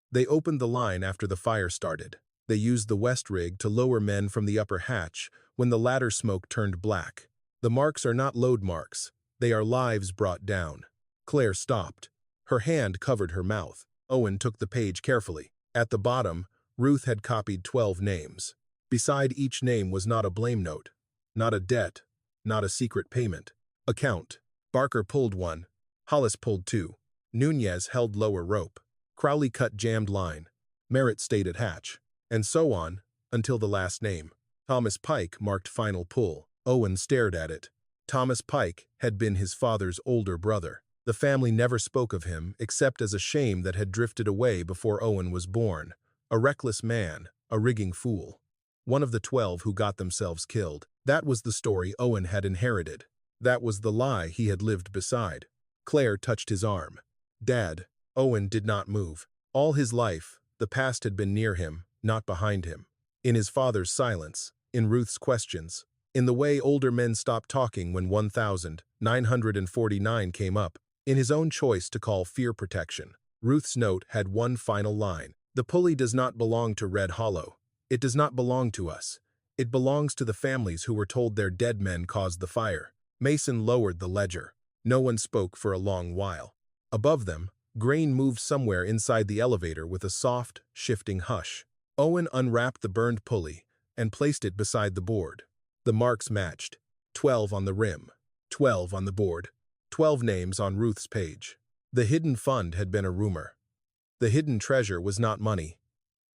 They opened the line after the fire started. They used the west rig to lower men from the upper hatch when the ladder smoke turned black. The marks are not load marks. They are lives brought down. Claire stopped. Her hand covered her mouth. Owen took the page carefully. At the bottom, Ruth had copied 12 names. Beside each name was not a blame note, not a debt, not a secret payment. Account. Barker pulled 1. Hollis pulled 2. Nunez held lower rope. Crowley cut jammed line. Merritt stayed at hatch. And so on, until the last name. Thomas Pike marked final pull. Owen stared at it. Thomas Pike had been his father's older brother. The family never spoke of him except as a shame that had drifted away before Owen was born. A reckless man, a rigging fool. One of the 12 who got themselves killed. That was the story Owen had inherited. That was the lie he had lived beside. Claire touched his arm. Dad. Owen did not move. All his life, the past had been near him, not behind him. In his father's silence, in Ruth's questions, in the way older men stopped talking when 1949 came up, in his own choice to call fear protection. Ruth's note had one final line. The pulley does not belong to Red Hollow. It does not belong to us. It belongs to the families who were told their dead men caused the fire. Mason lowered the ledger. No one spoke for a long while. Above them, grain moved somewhere inside the elevator with a soft, shifting hush. Owen unwrapped the burned pulley and placed it beside the board. The marks matched. 12 on the rim, 12 on the board, 12 names on Ruth's page. The hidden fund had been a rumor. The hidden treasure was not money.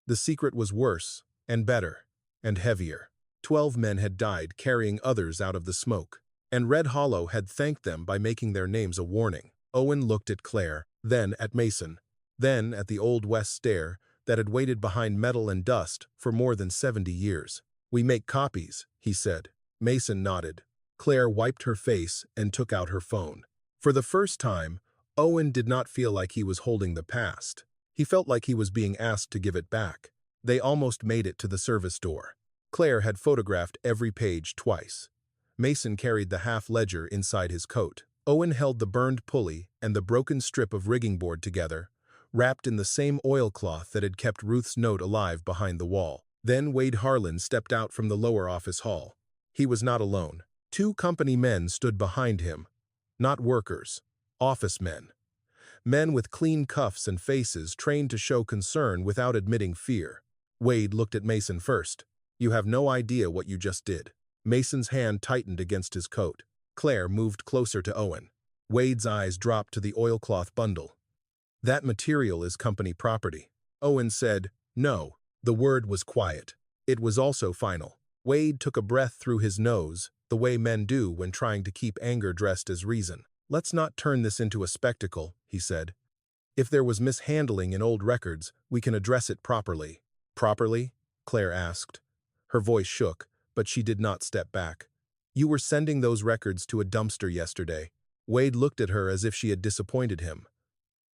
The secret was worse, and better, and heavier. 12 men had died carrying others out of the smoke, and Red Hollow had thanked them by making their names a warning. Owen looked at Claire, then at Mason, then at the old west stair that had waited behind metal and dust for more than 70 years. We make copies, he said. Mason nodded. Claire wiped her face and took out her phone. For the first time, Owen did not feel like he was holding the past. He felt like he was being asked to give it back. They almost made it to the service door. Claire had photographed every page twice. Mason carried the half-ledger inside his coat. Owen held the burned pulley and the broken strip of rigging board together, wrapped in the same oilcloth that had kept Ruth's note alive behind the wall. Then Wade Harlan stepped out from the lower office hall. He was not alone. 2 company men stood behind him. Not workers, office men. Men with clean cuffs and faces trained to show concern without admitting fear. Wade looked at Mason first. You have no idea what you just did. Mason's hand tightened against his coat. Claire moved closer to Owen. Wade's eyes dropped to the oilcloth bundle. That material is company property. Owen said, no. The word was quiet. It was also final. Wade took a breath through his nose, the way men do when trying to keep anger dressed as reason. Let's not turn this into a spectacle, he said. If there was mishandling in old records, we can address it properly. Properly? Claire asked. Her voice shook, but she did not step back. You were sending those records to a dumpster yesterday. Wade looked at her as if she had disappointed him.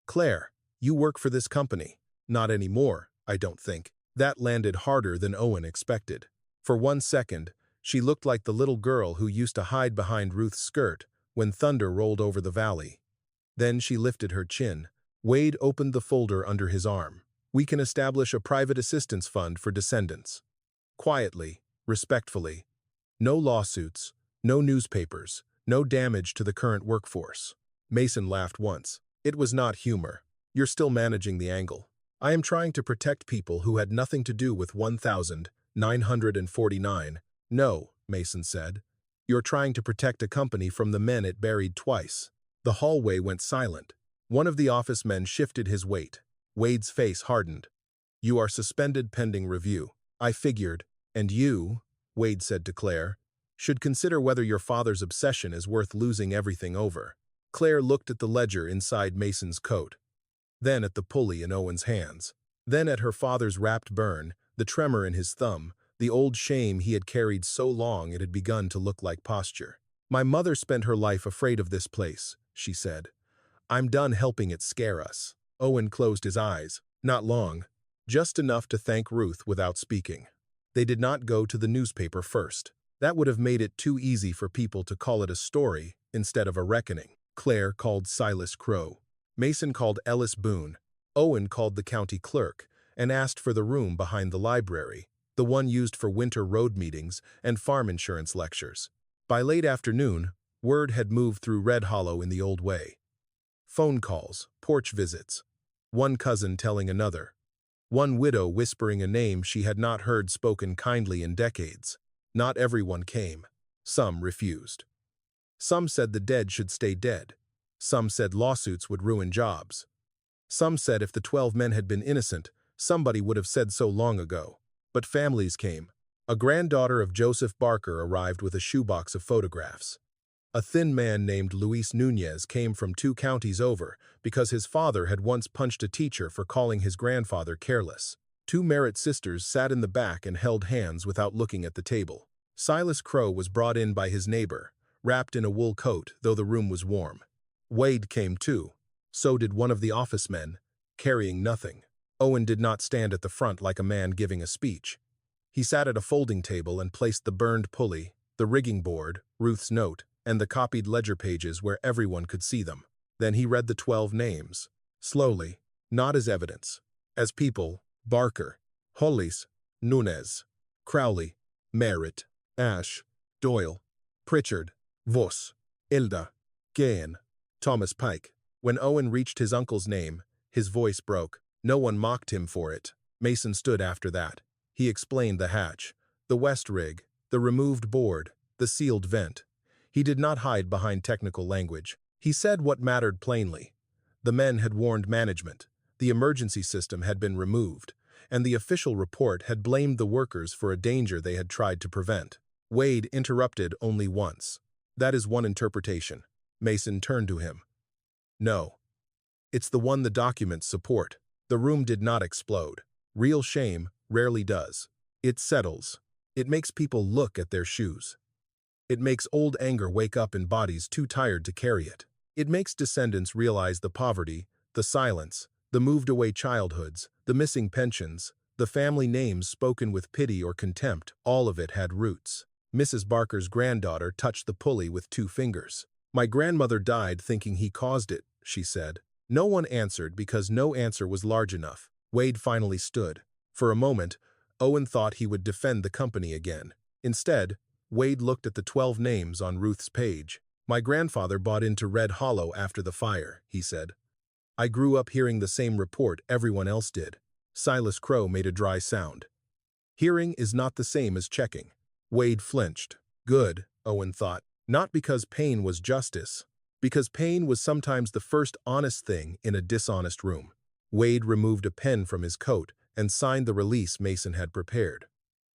Claire, you work for this company. Not anymore, I don't think. That landed harder than Owen expected. For 1 second, she looked like the little girl who used to hide behind Ruth's skirt when thunder rolled over the valley. Then she lifted her chin. Wade opened the folder under his arm. We can establish a private assistance fund for descendants. Quietly, respectfully. No lawsuits, no newspapers, no damage to the current workforce. Mason laughed once. It was not humor. You're still managing the angle. I am trying to protect people who had nothing to do with 1949. No, Mason said. You're trying to protect a company from the men it buried twice. The hallway went silent. One of the office men shifted his weight. Wade's face hardened. You are suspended pending review. I figured, and you, Wade said to Claire, should consider whether your father's obsession is worth losing everything over. Claire looked at the ledger inside Mason's coat, then at the pulley in Owen's hands, then at her father's wrapped burn, the tremor in his thumb, the old shame he had carried so long it had begun to look like posture. My mother spent her life afraid of this place, she said. I'm done helping it scare us. Owen closed his eyes. Not long. just enough to thank Ruth without speaking. They did not go to the newspaper first. That would have made it too easy for people to call it a story instead of a reckoning. Claire called Silas Crow. Mason called Ellis Boone. Owen called the county clerk and asked for the room behind the library, the one used for winter road meetings and farm insurance lectures. By late afternoon, word had moved through Red Hollow in the old way. Phone calls, porch visits, one cousin telling another, one widow whispering a name she had not heard spoken kindly in decades. Not everyone came. Some refused. Some said the dead should stay dead. Some said lawsuits would ruin jobs. Some said if the 12 men had been innocent, somebody would have said so long ago. But families came. A granddaughter of Joseph Barker arrived with a shoebox of photographs. A thin man named Luis Nunez came from 2 counties over because his father had once punched a teacher for calling his grandfather careless. 2 Merritt sisters sat in the back and held hands without looking at the table. Silas Crow was brought in by his neighbor, wrapped in a wool coat, though the room was warm. Wade came too. So did one of the office men, carrying nothing. Owen did not stand at the front like a man giving a speech. He sat at a folding table and placed the burned pulley, the rigging board, Ruth's note, and the copied ledger pages where everyone could see them. Then he read the 12 names, slowly, not as evidence, as people: Barker, Hollis, Nunez, Crowley, Merritt, Ash, Doyle, Pritchard, Voss, Ilda, Gahan, Thomas Pike. When Owen reached his uncle's name, his voice broke. No one mocked him for it. Mason stood after that. He explained the hatch, the west rig, the removed board, the sealed vent. He did not hide behind technical language. He said what mattered plainly. The men had warned management, the emergency system had been removed, and the official report had blamed the workers for a danger they had tried to prevent. Wade interrupted only once. That is one interpretation. Mason turned to him. No. It's the one the documents support. The room did not explode. Real shame rarely does. It settles. It makes people look at their shoes. It makes old anger wake up in bodies too tired to carry it. It makes descendants realize the poverty, the silence, the moved-away childhoods, the missing pensions, the family names spoken with pity or contempt. All of it had roots. Mrs. Barker's granddaughter touched the pulley with 2 fingers. My grandmother died thinking he caused it, she said. No one answered because no answer was large enough. Wade finally stood. For a moment, Owen thought he would defend the company again. Instead, Wade looked at the 12 names on Ruth's page. My grandfather bought into Red Hollow after the fire, he said. I grew up hearing the same report everyone else did. Silas Crow made a dry sound. Hearing is not the same as checking. Wade flinched. Good, Owen thought. Not because pain was justice. Because pain was sometimes the first honest thing in a dishonest room. Wade removed a pen from his coat and signed the release Mason had prepared.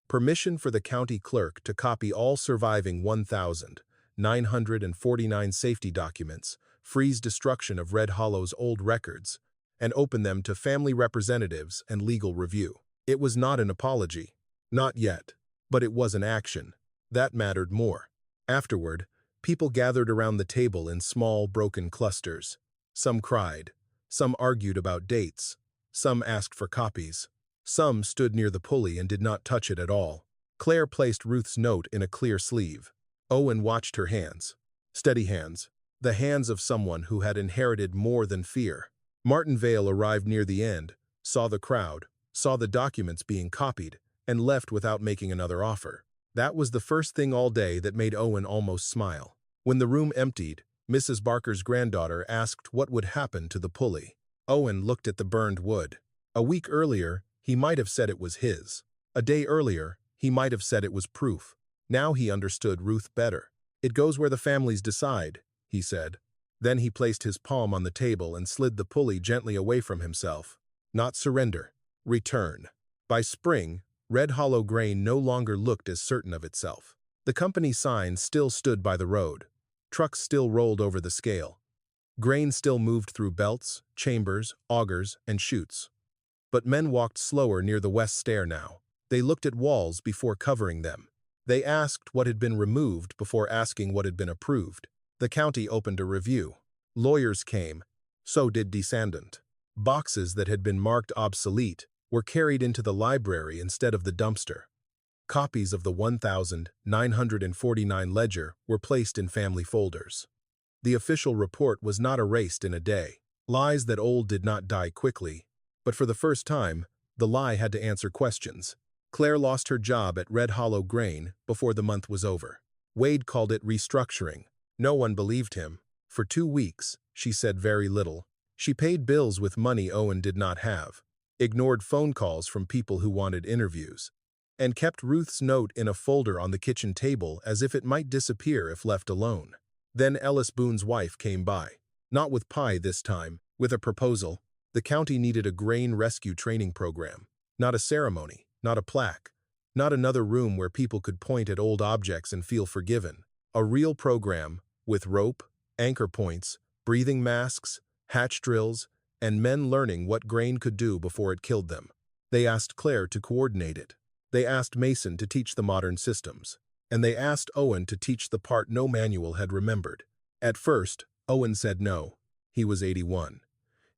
Permission for the county clerk to copy all surviving 1,949 safety documents, freeze destruction of Red Hollow's old records, and open them to family representatives and legal review. It was not an apology. Not yet. But it was an action. That mattered more. Afterward, people gathered around the table in small, broken clusters. Some cried. Some argued about dates. Some asked for copies. Some stood near the pulley and did not touch it at all. Claire placed Ruth's note in a clear sleeve. Owen watched her hands. Steady hands. The hands of someone who had inherited more than fear. Martin Vale arrived near the end, saw the crowd, saw the documents being copied, and left without making another offer. That was the first thing all day that made Owen almost smile. When the room emptied, Mrs. Barker's granddaughter asked what would happen to the pulley. Owen looked at the burned wood. A week earlier, he might have said it was his. A day earlier, he might have said it was proof. Now he understood Ruth better. It goes where the families decide, he said. Then he placed his palm on the table and slid the pulley gently away from himself. Not surrender. Return. By spring, Red Hollow grain no longer looked as certain of itself. The company sign still stood by the road. Trucks still rolled over the scale. Grain still moved through belts, chambers, augers, and chutes. But men walked slower near the west stair now. They looked at walls before covering them. They asked what had been removed before asking what had been approved. The county opened a review. Lawyers came. So did descendant. Boxes that had been marked obsolete, were carried into the library instead of the dumpster. Copies of the 1949 ledger were placed in family folders. The official report was not erased in a day. Lies that old did not die quickly, but for the first time, the lie had to answer questions. Claire lost her job at Red Hollow Grain before the month was over. Wade called it restructuring. No one believed him. For 2 weeks, she said very little. She paid bills with money Owen did not have, ignored phone calls from people who wanted interviews, and kept Ruth's note in a folder on the kitchen table as if it might disappear if left alone. Then Ellis Boone's wife came by. Not with pie this time, with a proposal. The county needed a grain rescue training program. Not a ceremony, not a plaque, not another room where people could point at old objects and feel forgiven. A real program, with rope, anchor points, breathing masks, hatch drills, and men learning what grain could do before it killed them. They asked Claire to coordinate it. They asked Mason to teach the modern systems. And they asked Owen to teach the part no manual had remembered. At first, Owen said no. He was 81.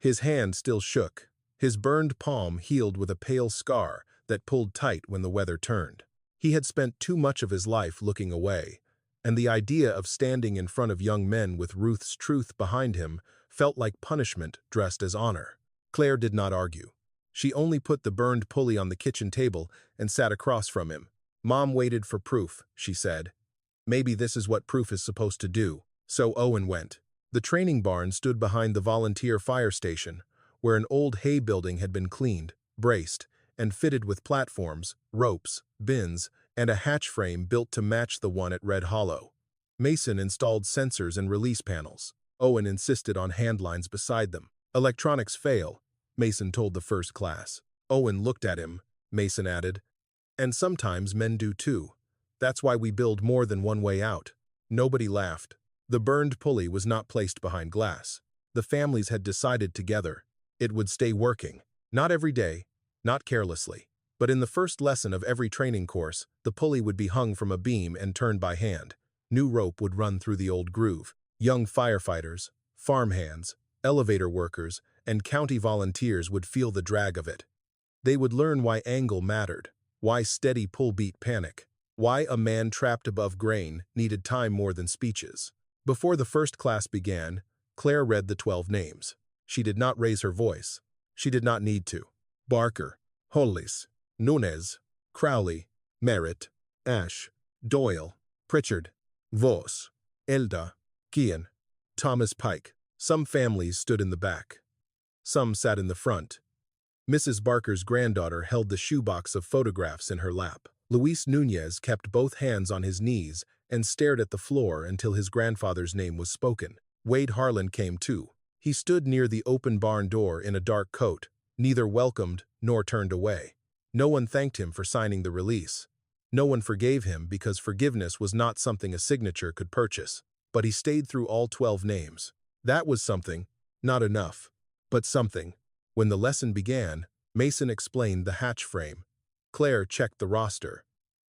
His hand still shook. His burned palm healed with a pale scar that pulled tight when the weather turned. He had spent too much of his life looking away, and the idea of standing in front of young men with Ruth's truth behind him felt like punishment dressed as honor. Claire did not argue. She only put the burned pulley on the kitchen table and sat across from him. "Mom waited for proof," she said. "Maybe this is what proof is supposed to do." So Owen went. The training barn stood behind the volunteer fire station, where an old hay building had been cleaned, braced, and fitted with platforms, ropes, bins, and a hatch frame built to match the one at Red Hollow. Mason installed sensors and release panels. Owen insisted on handlines beside them. "Electronics fail," Mason told the first class. Owen looked at him. Mason added, "And sometimes men do too. That's why we build more than one way out." Nobody laughed. The burned pulley was not placed behind glass. The families had decided together. It would stay working. Not every day, not carelessly. But in the first lesson of every training course, the pulley would be hung from a beam and turned by hand. New rope would run through the old groove. Young firefighters, farmhands, elevator workers, and county volunteers would feel the drag of it. They would learn why angle mattered, why steady pull beat panic, why a man trapped above grain needed time more than speeches. Before the first class began, Claire read the 12 names. She did not raise her voice. She did not need to. Barker, Hollis, Nunez, Crowley, Merritt, Ash, Doyle, Pritchard, Voss, Elda, Kean, Thomas Pike. Some families stood in the back. Some sat in the front. Mrs. Barker's granddaughter held the shoebox of photographs in her lap. Luis Nunez kept both hands on his knees and stared at the floor until his grandfather's name was spoken. Wade Harlan came too. He stood near the open barn door in a dark coat, neither welcomed nor turned away. No one thanked him for signing the release. No one forgave him because forgiveness was not something a signature could purchase. But he stayed through all 12 names. That was something, not enough, but something. When the lesson began, Mason explained the hatch frame. Claire checked the roster.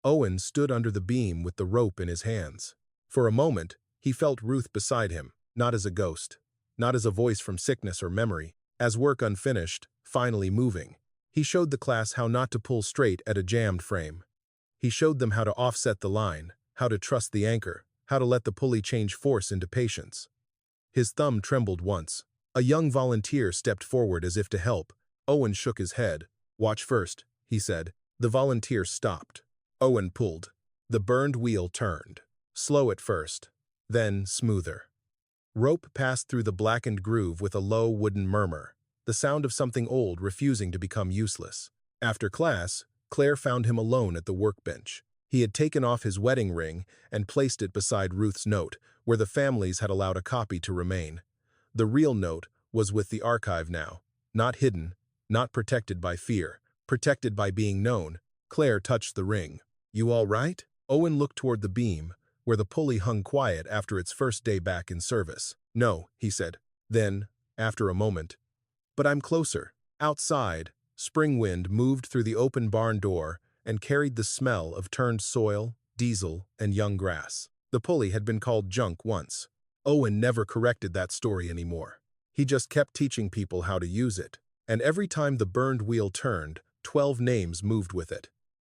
Owen stood under the beam with the rope in his hands. For a moment, he felt Ruth beside him, not as a ghost, not as a voice from sickness or memory, as work unfinished, finally moving. He showed the class how not to pull straight at a jammed frame. He showed them how to offset the line, how to trust the anchor, how to let the pulley change force into patience. His thumb trembled once. A young volunteer stepped forward as if to help. Owen shook his head. "Watch first," he said. The volunteer stopped. Owen pulled. The burned wheel turned. Slow at first, then smoother. Rope passed through the blackened groove with a low wooden murmur, the sound of something old refusing to become useless. After class, Claire found him alone at the workbench. He had taken off his wedding ring and placed it beside Ruth's note, where the families had allowed a copy to remain. The real note was with the archive now, not hidden, not protected by fear, protected by being known. Claire touched the ring. "You all right?" Owen looked toward the beam, where the pulley hung quiet after its first day back in service. "No," he said. Then, after a moment, "But I'm closer." Outside, spring wind moved through the open barn door and carried the smell of turned soil, diesel, and young grass. The pulley had been called junk once. Owen never corrected that story anymore. He just kept teaching people how to use it. And every time the burned wheel turned, 12 names moved with it.